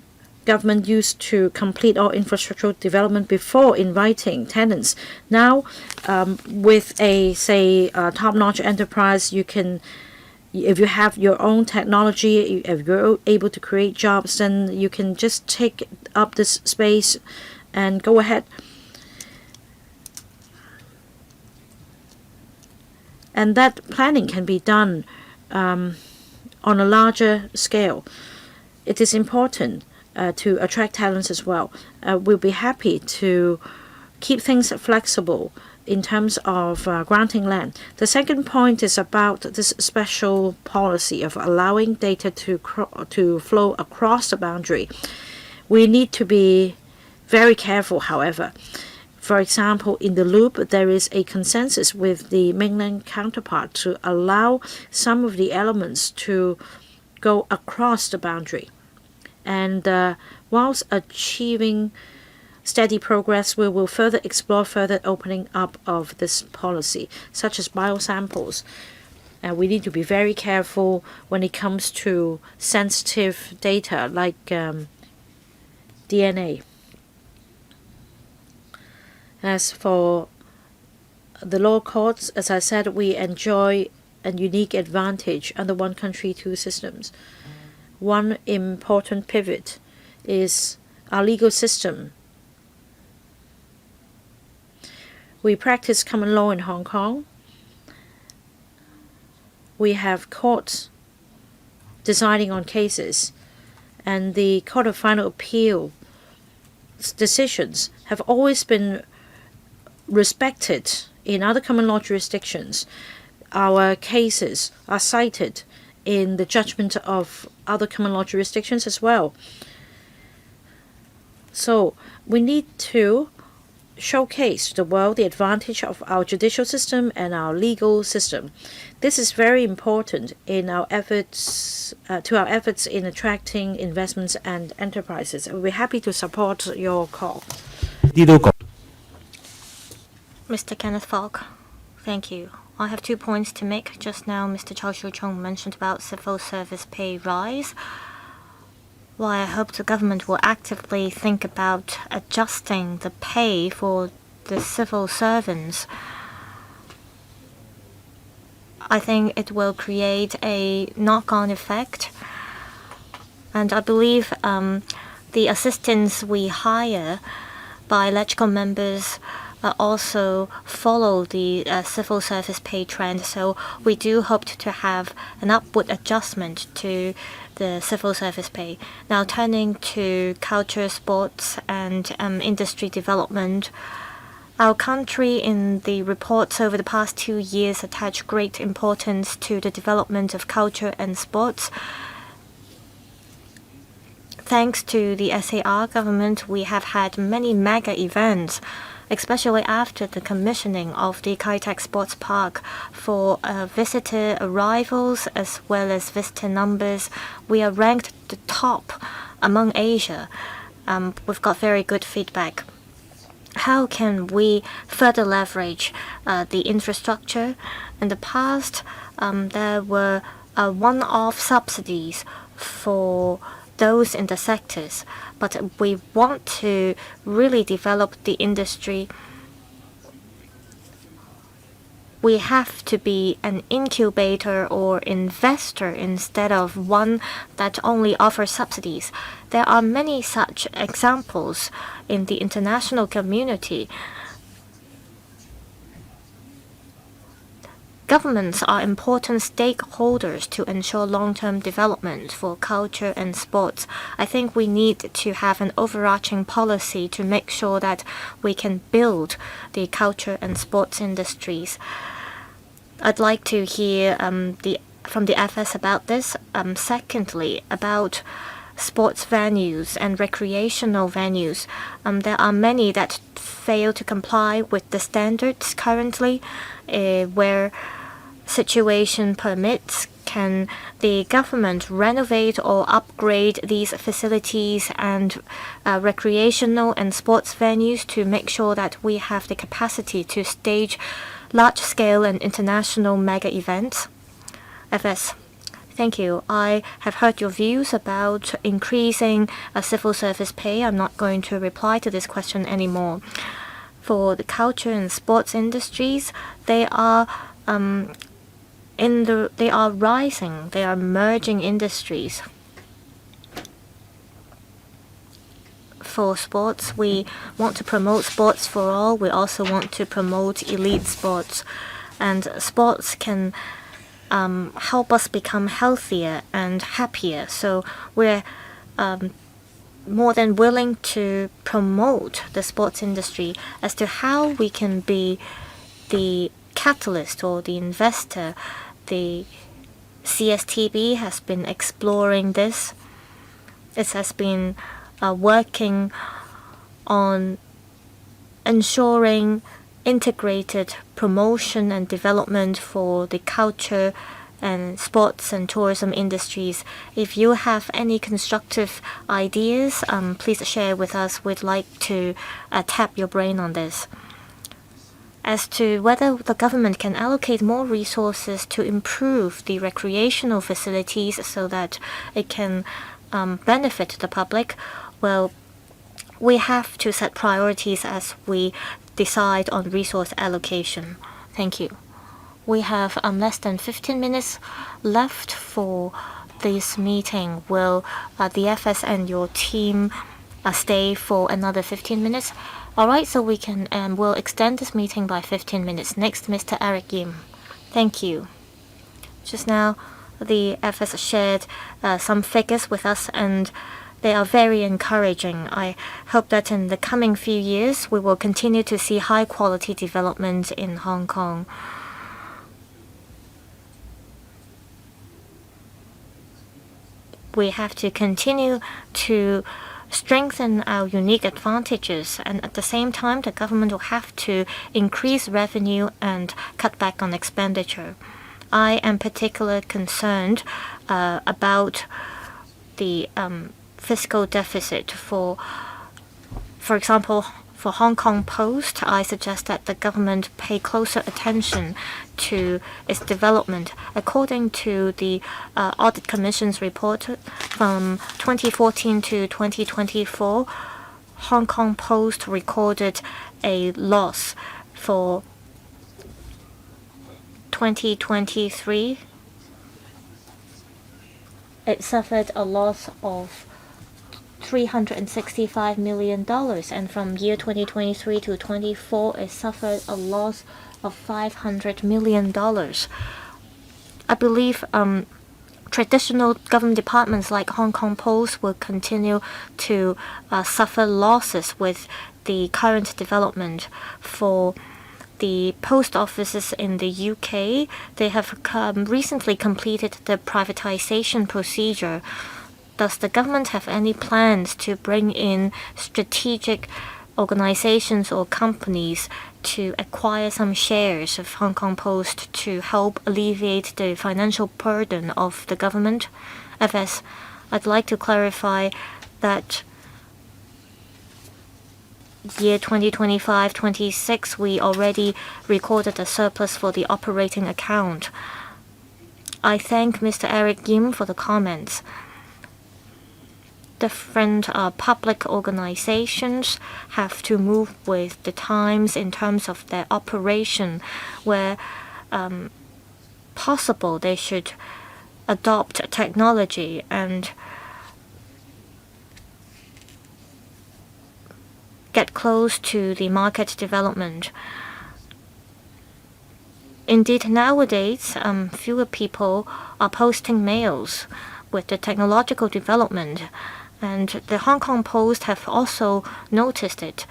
government used to complete all infrastructural development before inviting tenants. Now, with a top-notch enterprise, you can, if you have your own technology, if you're able to create jobs, then you can just take up this space and go ahead. And that planning can be done on a larger scale. It is important to attract talents as well. We'll be happy to keep things flexible in terms of granting land. The second point is about this special policy of allowing data to flow across the boundary. We need to be very careful, however. For example, in the loop, there is a consensus with the mainland counterpart to allow some of the elements to go across the boundary. And whilst achieving steady progress, we will further explore further opening up of this policy, such as biosamples. We need to be very careful when it comes to sensitive data like DNA. As for the law courts, as I said, we enjoy a unique advantage under one country, two systems. One important pivot is our legal system. We practice common law in Hong Kong. We have courts deciding on cases, and the Court of Final Appeal decisions have always been respected in other common law jurisdictions. Our cases are cited in the judgment of other common law jurisdictions as well. So we need to showcase to the world the advantage of our judicial system and our legal system. This is very important in our efforts in attracting investments and enterprises. We're happy to support your call. Mr. Kenneth Falk, thank you. I have 2 points to make. Just now, Mr. Chao Shu-chung mentioned about civil service pay rise. Well, I hope the government will actively think about adjusting the pay for the civil servants. I think it will create a knock-on effect. And I believe the assistants we hire, biological members, also follow the civil service pay trend. So we do hope to have an upward adjustment to the civil service pay. Now turning to culture, sports, and industry development. Our country in the reports over the past 2 years attached great importance to the development of culture and sports. Thanks to the SAR government, we have had many mega events, especially after the commissioning of the Kai Tak Sports Park. For visitor arrivals as well as visitor numbers, we are ranked the top among Asia. We've got very good feedback. How can we further leverage the infrastructure? In the past, there were one-off subsidies for those in the sectors, but we want to really develop the industry. We have to be an incubator or investor instead of one that only offers subsidies. There are many such examples in the international community. Governments are important stakeholders to ensure long-term development for culture and sports. I think we need to have an overarching policy to make sure that we can build the culture and sports industries. I'd like to hear from the FS about this. Secondly, about sports venues and recreational venues. There are many that fail to comply with the standards currently, where situation permits. Can the government renovate or upgrade these facilities and recreational and sports venues to make sure that we have the capacity to stage large-scale and international mega events? FS. Thank you. I have heard your views about increasing civil service pay. I'm not going to reply to this question anymore. For the culture and sports industries, they are rising. They are merging industries. For sports, we want to promote sports for all. We also want to promote elite sports, and sports can help us become healthier and happier. So we're more than willing to promote the sports industry. As to how we can be the catalyst or the investor, the CSTB has been exploring this. It has been working on ensuring integrated promotion and development for the culture and sports and tourism industries. If you have any constructive ideas, please share with us. We'd like to tap your brain on this. As to whether the government can allocate more resources to improve the recreational facilities so that it can benefit the public, well, we have to set priorities as we decide on resource allocation. Thank you. We have less than 15 minutes left for this meeting. Will the FS and your team stay for another 15 minutes? All right, so we can we'll extend this meeting by 15 minutes. Next, Mr. Eric Yim. Thank you. Just now, the FS shared some figures with us, and they are very encouraging. I hope that in the coming few years, we will continue to see high-quality development in Hong Kong. We have to continue to strengthen our unique advantages, and at the same time, the government will have to increase revenue and cut back on expenditure. I am particularly concerned about the fiscal deficit. For example, for Hong Kong Post, I suggest that the government pay closer attention to its development. According to the Audit Commission's report from 2014 to 2024, Hong Kong Post recorded a loss. For 2023, it suffered a loss of $365 million, and from year 2023 to 24, it suffered a loss of $500 million. I believe traditional government departments like Hong Kong Post will continue to suffer losses with the current development. For the post offices in the UK, they have recently completed the privatization procedure. Does the government have any plans to bring in strategic organizations or companies to acquire some shares of Hong Kong Post to help alleviate the financial burden of the government? FS, I'd like to clarify that year 2025-26, we already recorded a surplus for the operating account. I thank Mr. Eric Yim for the comments. Different public organizations have to move with the times in terms of their operation. Where possible, they should adopt technology and get close to the market development. Indeed, nowadays, fewer people are posting mails with the technological development, and the Hong Kong Post have also noticed it.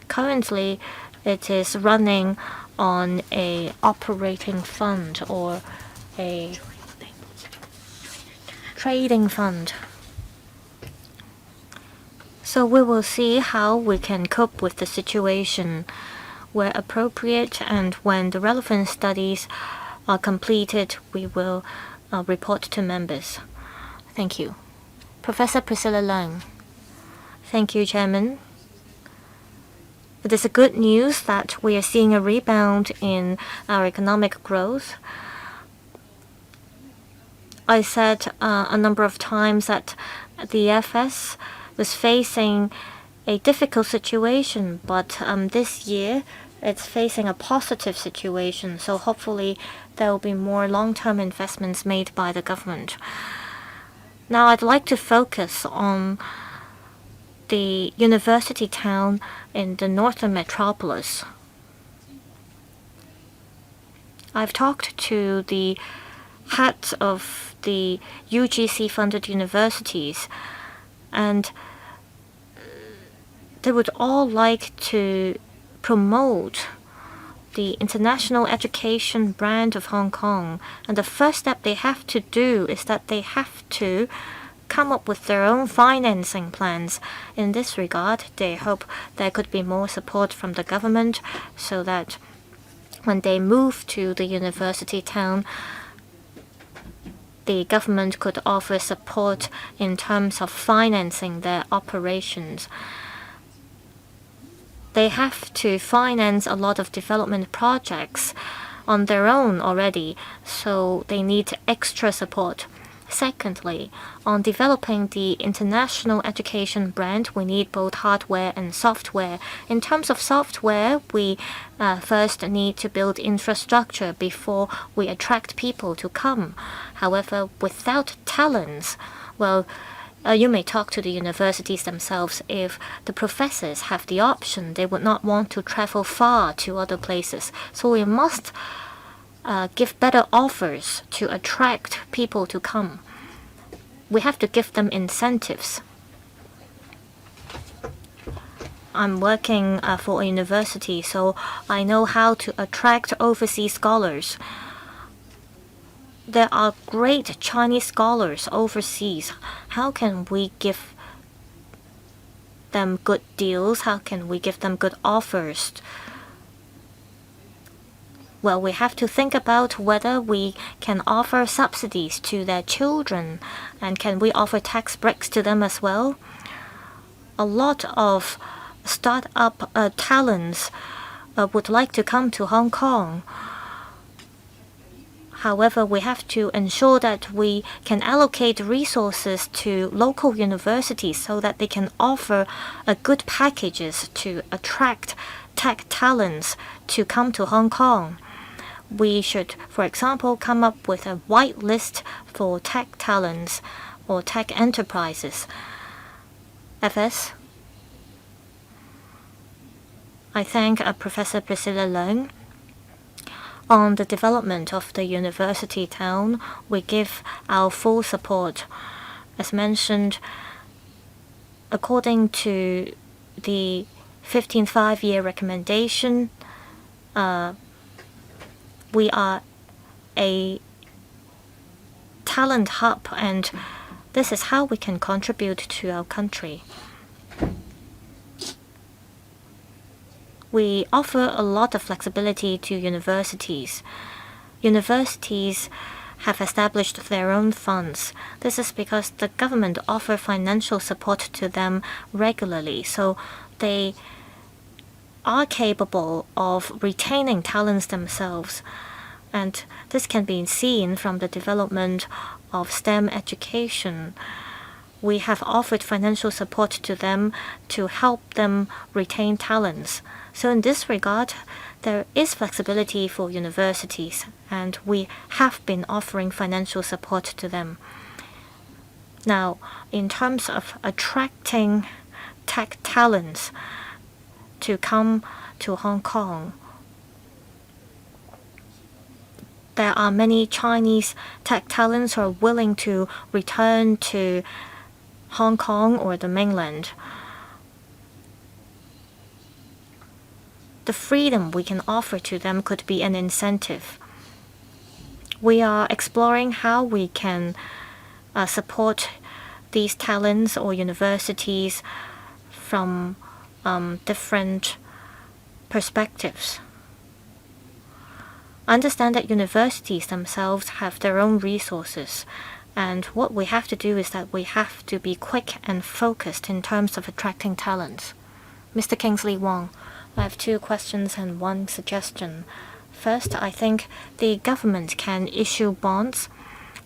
Currently, it is running on a operating fund or a trading fund. So we will see how we can cope with the situation where appropriate, and when the relevant studies are completed, we will report to members. Thank you. Professor Priscilla Leung. Thank you, Chairman. It is a good news that we are seeing a rebound in our economic growth. I said a number of times that the FS was facing a difficult situation, but this year it's facing a positive situation. So hopefully there will be more long-term investments made by the government. Now I'd like to focus on the university town in the northern metropolis. I've talked to the heads of the UGC-funded universities, and they would all like to promote the international education brand of Hong Kong. And the first step they have to do is that they have to come up with their own financing plans. In this regard, they hope there could be more support from the government so that when they move to the university town, the government could offer support in terms of financing their operations. They have to finance a lot of development projects on their own already, so they need extra support. Secondly, on developing the international education brand, we need both hardware and software. In terms of software, we first need to build infrastructure before we attract people to come. However, without talents, you may talk to the universities themselves. If the professors have the option, they would not want to travel far to other places. So we must give better offers to attract people to come. We have to give them incentives. I'm working for a university, so I know how to attract overseas scholars. There are great Chinese scholars overseas. How can we give them good deals? How can we give them good offers? Well, we have to think about whether we can offer subsidies to their children, and can we offer tax breaks to them as well? A lot of start-up talents would like to come to Hong Kong. However, we have to ensure that we can allocate resources to local universities so that they can offer good packages to attract tech talents to come to Hong Kong. We should, for example, come up with a white list for tech talents or tech enterprises. FS. I thank Professor Priscilla Leung. On the development of the university town, we give our full support. As mentioned, according to the 15th five-year recommendation, we are a talent hub, and this is how we can contribute to our country. We offer a lot of flexibility to universities. Universities have established their own funds. This is because the government offers financial support to them regularly, so they are capable of retaining talents themselves. And this can be seen from the development of STEM education. We have offered financial support to them to help them retain talents. So in this regard, there is flexibility for universities, and we have been offering financial support to them. Now, in terms of attracting tech talents to come to Hong Kong, there are many Chinese tech talents who are willing to return to Hong Kong or the mainland. The freedom we can offer to them could be an incentive. We are exploring how we can support these talents or universities from different perspectives. Understand that universities themselves have their own resources, and what we have to do is that we have to be quick and focused in terms of attracting talents. Mr. Kingsley Wong, I have two questions and one suggestion. First, I think the government can issue bonds.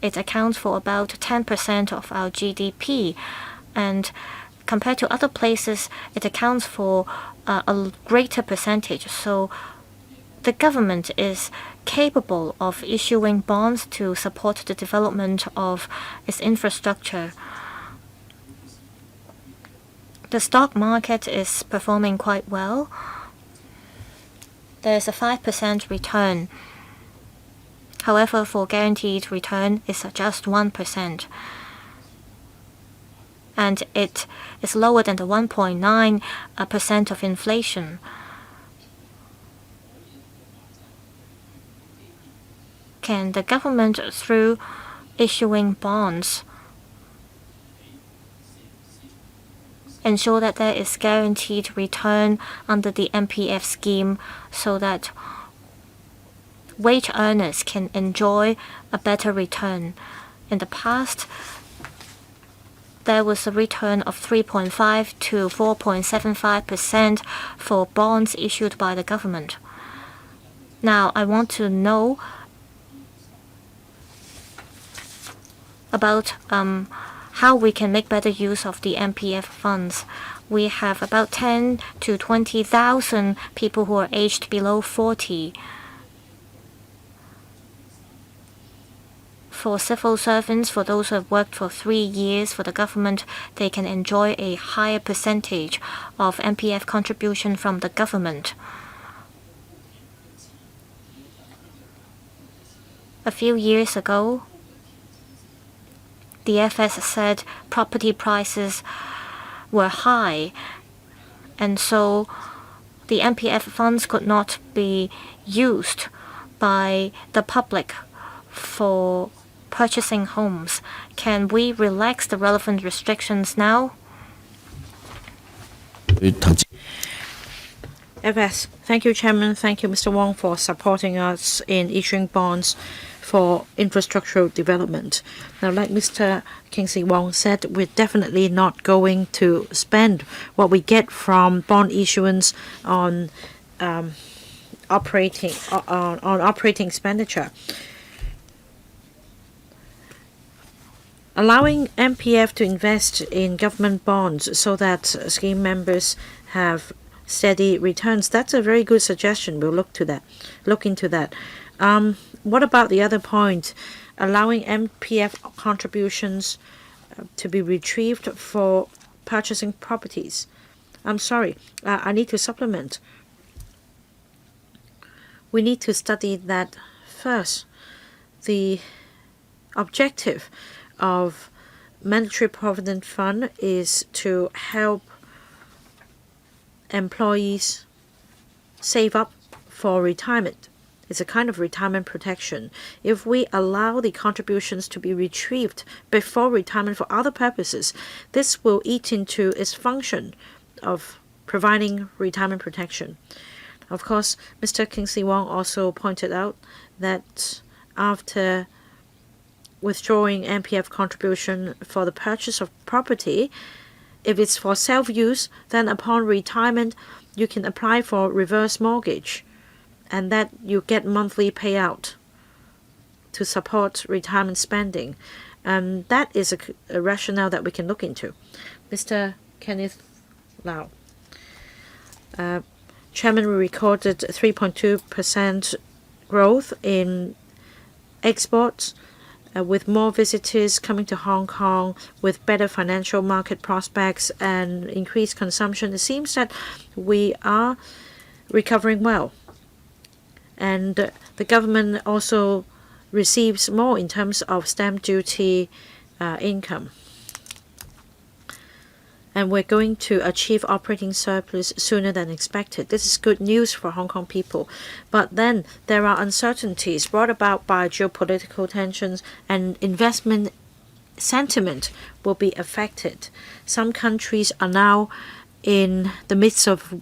It accounts for about 10% of our GDP, and compared to other places, it accounts for a greater percentage. So the government is capable of issuing bonds to support the development of its infrastructure. The stock market is performing quite well. There's a 5% return. However, for guaranteed return, it's just 1%. And it is lower than the 1.9% of inflation. Can the government, through issuing bonds, ensure that there is guaranteed return under the MPF scheme so that wage earners can enjoy a better return? In the past, there was a return of 3.5 to 4.75% for bonds issued by the government. Now, I want to know about how we can make better use of the MPF funds. We have about 10 to 20,000 people who are aged below 40. For civil servants, for those who have worked for 3 years for the government, they can enjoy a higher percentage of MPF contribution from the government. A few years ago, the FS said property prices were high, and so the MPF funds could not be used by the public for purchasing homes. Can we relax the relevant restrictions now? FS, thank you, Chairman. Thank you, Mr. Wong, for supporting us in issuing bonds for infrastructural development. Now, like Mr. Kingsley Wong said, we're definitely not going to spend what we get from bond issuance on operating expenditure. Allowing MPF to invest in government bonds so that scheme members have steady returns, that's a very good suggestion. We'll look into that. What about the other point, allowing MPF contributions to be retrieved for purchasing properties? I'm sorry, I need to supplement. We need to study that first. The objective of Mandatory Provident Fund is to help employees save up for retirement. It's a kind of retirement protection. If we allow the contributions to be retrieved before retirement for other purposes, this will eat into its function of providing retirement protection. Of course, Mr. Kingsley Wong also pointed out that after withdrawing MPF contribution for the purchase of property, if it's for self-use, then upon retirement, you can apply for reverse mortgage, and that you get monthly payout to support retirement spending. And that is a rationale that we can look into. Mr. Kenneth Lau. Chairman, we recorded 3.2% growth in exports, with more visitors coming to Hong Kong, with better financial market prospects and increased consumption. It seems that we are recovering well. And the government also receives more in terms of stamp duty income. And we're going to achieve operating surplus sooner than expected. This is good news for Hong Kong people. But then there are uncertainties brought about by geopolitical tensions, and investment sentiment will be affected. Some countries are now in the midst of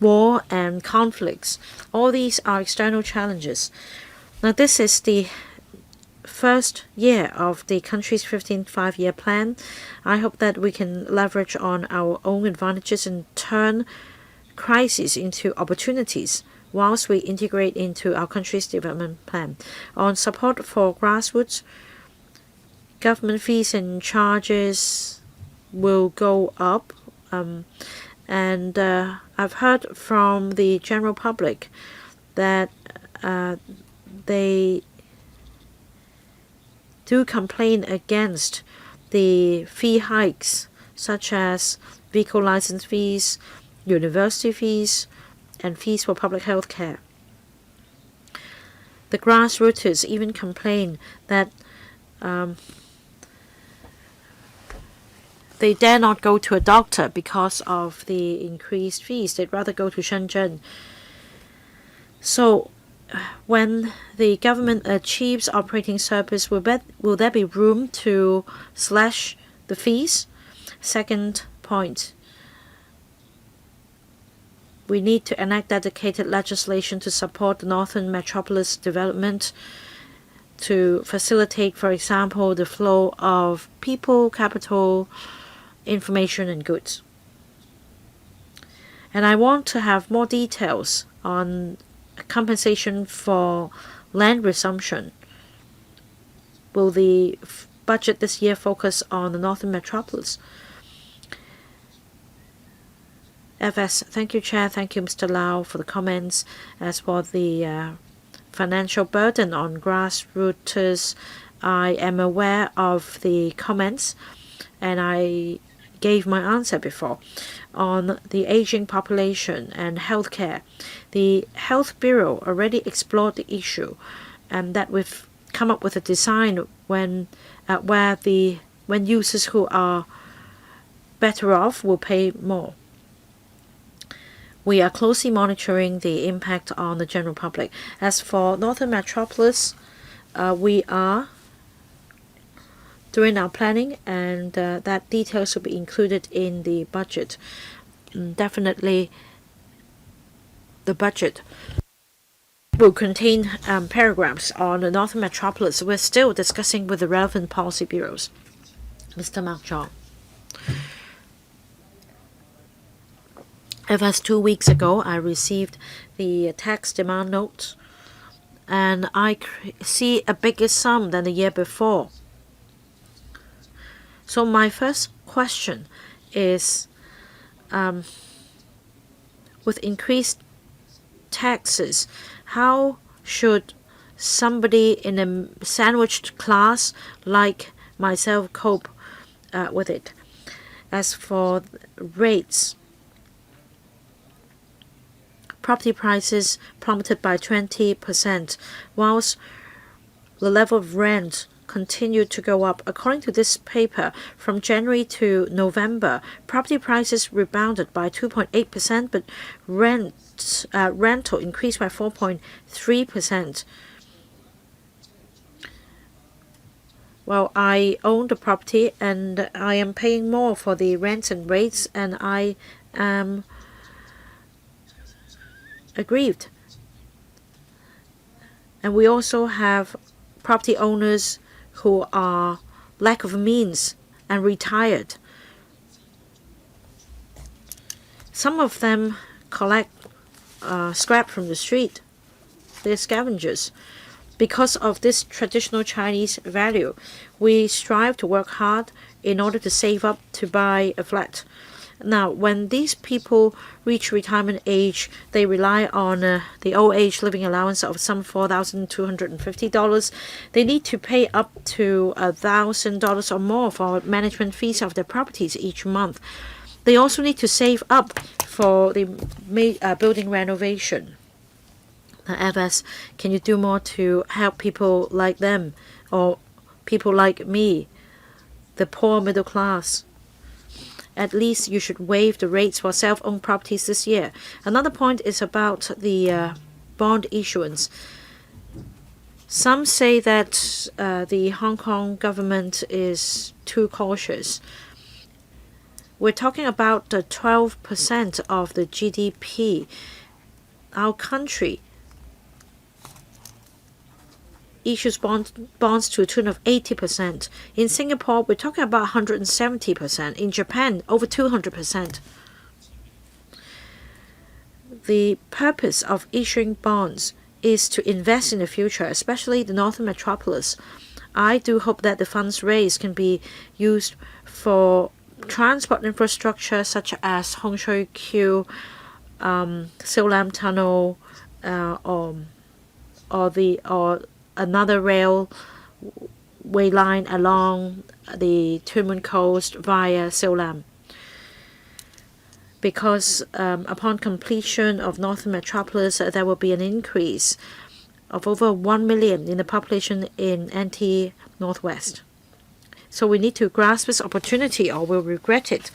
war and conflicts. All these are external challenges. Now, this is the first year of the country's 15th five-year plan. I hope that we can leverage on our own advantages and turn crises into opportunities whilst we integrate into our country's development plan. On support for grassroots, government fees and charges will go up. And I've heard from the general public that they do complain against the fee hikes, such as vehicle license fees, university fees, and fees for public health care. The grassroots even complain that they dare not go to a doctor because of the increased fees. They'd rather go to Shenzhen. So when the government achieves operating surplus, will there be room to slash the fees? Second point, we need to enact dedicated legislation to support the northern metropolis development, to facilitate, for example, the flow of people, capital, information, and goods. And I want to have more details on compensation for land resumption. Will the budget this year focus on the northern metropolis? FS, thank you, Chair. Thank you, Mr. Lau, for the comments. As for the financial burden on grassroots, I am aware of the comments, and I gave my answer before. On the aging population and healthcare, the Health Bureau already explored the issue, and that we've come up with a design when users who are better off will pay more. We are closely monitoring the impact on the general public. As for Northern Metropolis, we are doing our planning, and that details will be included in the budget. definitely the budget will contain paragraphs on the Northern Metropolis. We're still discussing with the relevant policy bureaus. Mr. Mark Chong. As 2 weeks ago, I received the tax demand note, and I see a bigger sum than the year before. So my first question is, with increased taxes, how should somebody in a sandwiched class like myself cope with it? As for rates, property prices plummeted by 20%, whilst the level of rent continued to go up. According to this paper, from January to November, property prices rebounded by 2.8%, but rental increased by 4.3%. Well, I own the property and I am paying more for the rents and rates, and I am aggrieved. And we also have property owners who are lack of means and retired. Some of them collect scrap from the street. They're scavengers. Because of this traditional Chinese value, we strive to work hard in order to save up to buy a flat. Now, when these people reach retirement age, they rely on the old age living allowance of some $4,250. They need to pay up to $1,000 or more for management fees of their properties each month. They also need to save up for the building renovation. Now, FS, can you do more to help people like them or people like me, the poor middle class? At least you should waive the rates for self-owned properties this year. Another point is about the bond issuance. Some say that the Hong Kong government is too cautious. We're talking about 12% of the GDP. Our country issues bonds to a tune of 80%. In Singapore, we're talking about 170%. In Japan, over 200%. The purpose of issuing bonds is to invest in the future, especially the Northern Metropolis. I do hope that the funds raised can be used for transport infrastructure such as Hong Shui Q, Siu Lam Tunnel, or another railway line along the Tuen Mun Coast via Siu Lam. Because upon completion of Northern Metropolis, there will be an increase of over 1 million in the population in NT Northwest. So we need to grasp this opportunity or we'll regret it.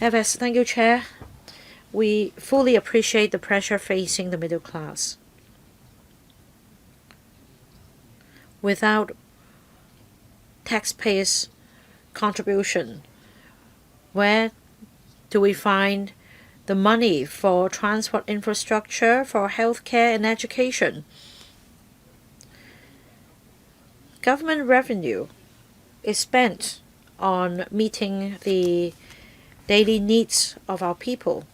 FS, thank you, Chair. We fully appreciate the pressure facing the middle class. Without taxpayers' contribution, where do we find the money for transport infrastructure, for healthcare and education? Government revenue is spent on meeting the daily needs of our people.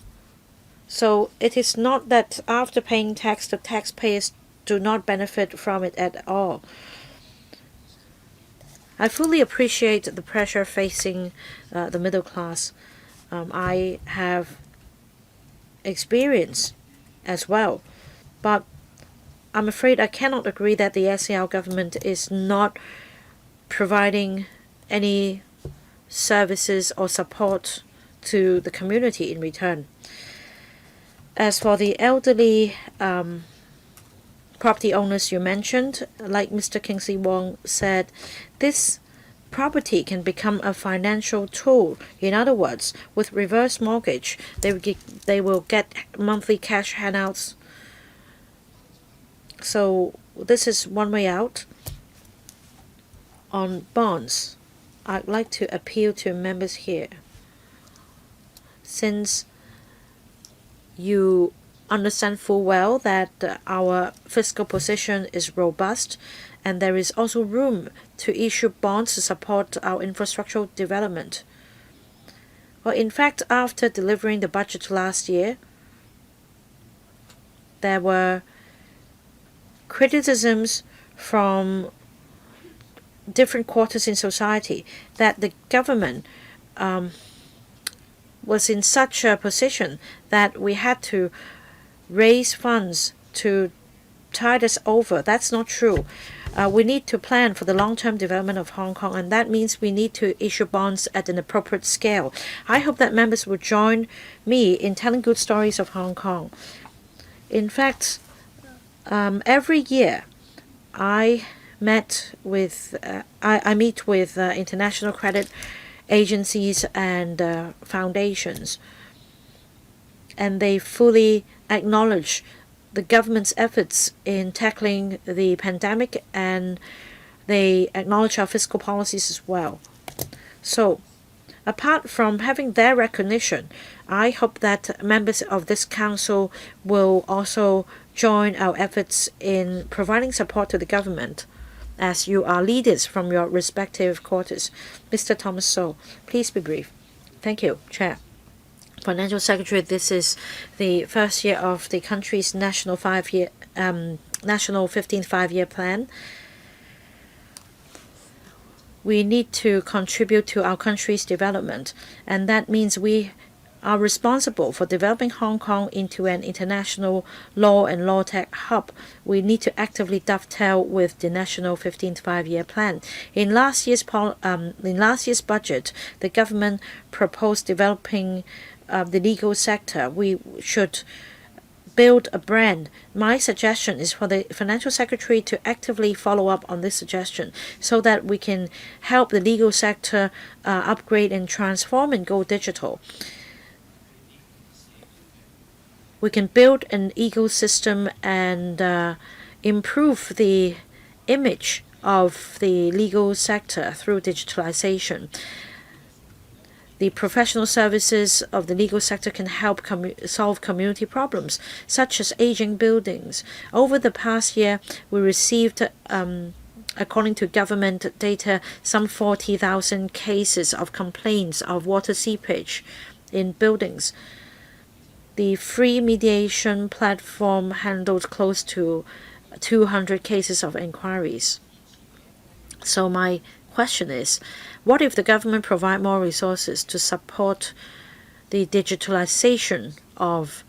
So it is not that after paying tax, the taxpayers do not benefit from it at all. I fully appreciate the pressure facing the middle class. I have experience as well, but I'm afraid I cannot agree that the SAR government is not providing any services or support to the community in return. As for the elderly property owners you mentioned, like Mr. Kingsley Wong said, this property can become a financial tool. In other words, with reverse mortgage, they will get monthly cash handouts. So this is one way out. On bonds, I'd like to appeal to members here. Since you understand full well that our fiscal position is robust, and there is also room to issue bonds to support our infrastructural development. Well, in fact, after delivering the budget last year, there were criticisms from different quarters in society that the government was in such a position that we had to raise funds to tide us over. That's not true. We need to plan for the long-term development of Hong Kong, and that means we need to issue bonds at an appropriate scale. I hope that members will join me in telling good stories of Hong Kong. In fact, every year I meet with international credit agencies and foundations, and they fully acknowledge the government's efforts in tackling the pandemic, and they acknowledge our fiscal policies as well. So, apart from having their recognition, I hope that members of this council will also join our efforts in providing support to the government, as you are leaders from your respective quarters. Mr. Thomas So, please be brief. Thank you, Chair. Financial Secretary, this is the first year of the country's national 15th five-year plan. We need to contribute to our country's development, and that means we are responsible for developing Hong Kong into an international law and law tech hub. We need to actively dovetail with the national 15th five-year plan. In last year's budget, the government proposed developing the legal sector. We should build a brand. My suggestion is for the Financial Secretary to actively follow up on this suggestion so that we can help the legal sector upgrade and transform and go digital. We can build an ecosystem and improve the image of the legal sector through digitalization. The professional services of the legal sector can help solve community problems, such as aging buildings. Over the past year, we received, according to government data, some 40,000 cases of complaints of water seepage in buildings. The free mediation platform handled close to 200 cases of inquiries. So my question is, what if the government provide more resources to support the digitalization of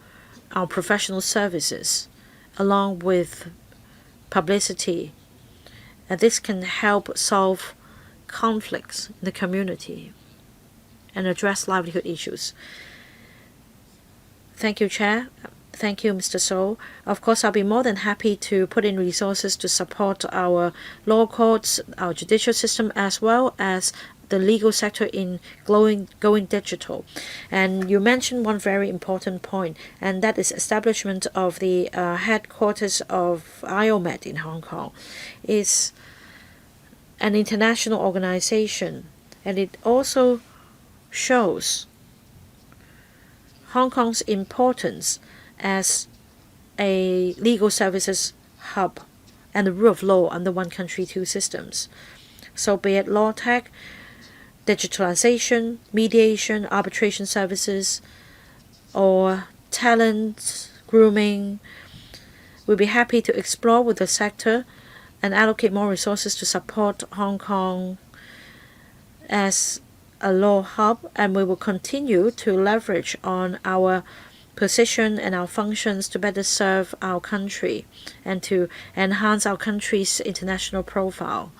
our professional services along with publicity? And this can help solve conflicts in the community and address livelihood issues. Thank you, Chair. Thank you, Mr. So. Of course, I'll be more than happy to put in resources to support our law courts, our judicial system, as well as the legal sector in going digital. And you mentioned one very important point, and that is establishment of the headquarters of IOMED in Hong Kong. It's an international organization, and it also shows Hong Kong's importance as a legal services hub and the rule of law under one country, two systems. So be it law tech, digitalization, mediation, arbitration services, or talent grooming, we'll be happy to explore with the sector and allocate more resources to support Hong Kong as a law hub, and we will continue to leverage on our position and our functions to better serve our country and to enhance our country's international profile.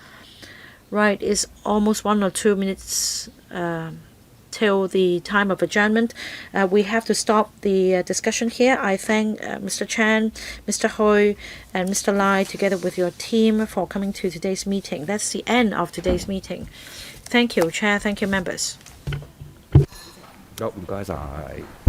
Right, it's almost 1 or 2 minutes till the time of adjournment. We have to stop the discussion here. I thank Mr. Chan, Mr. Hui, and Mr. Lai, together with your team, for coming to today's meeting. That's the end of today's meeting. Thank you, Chair. Thank you, members. 好，唔該晒。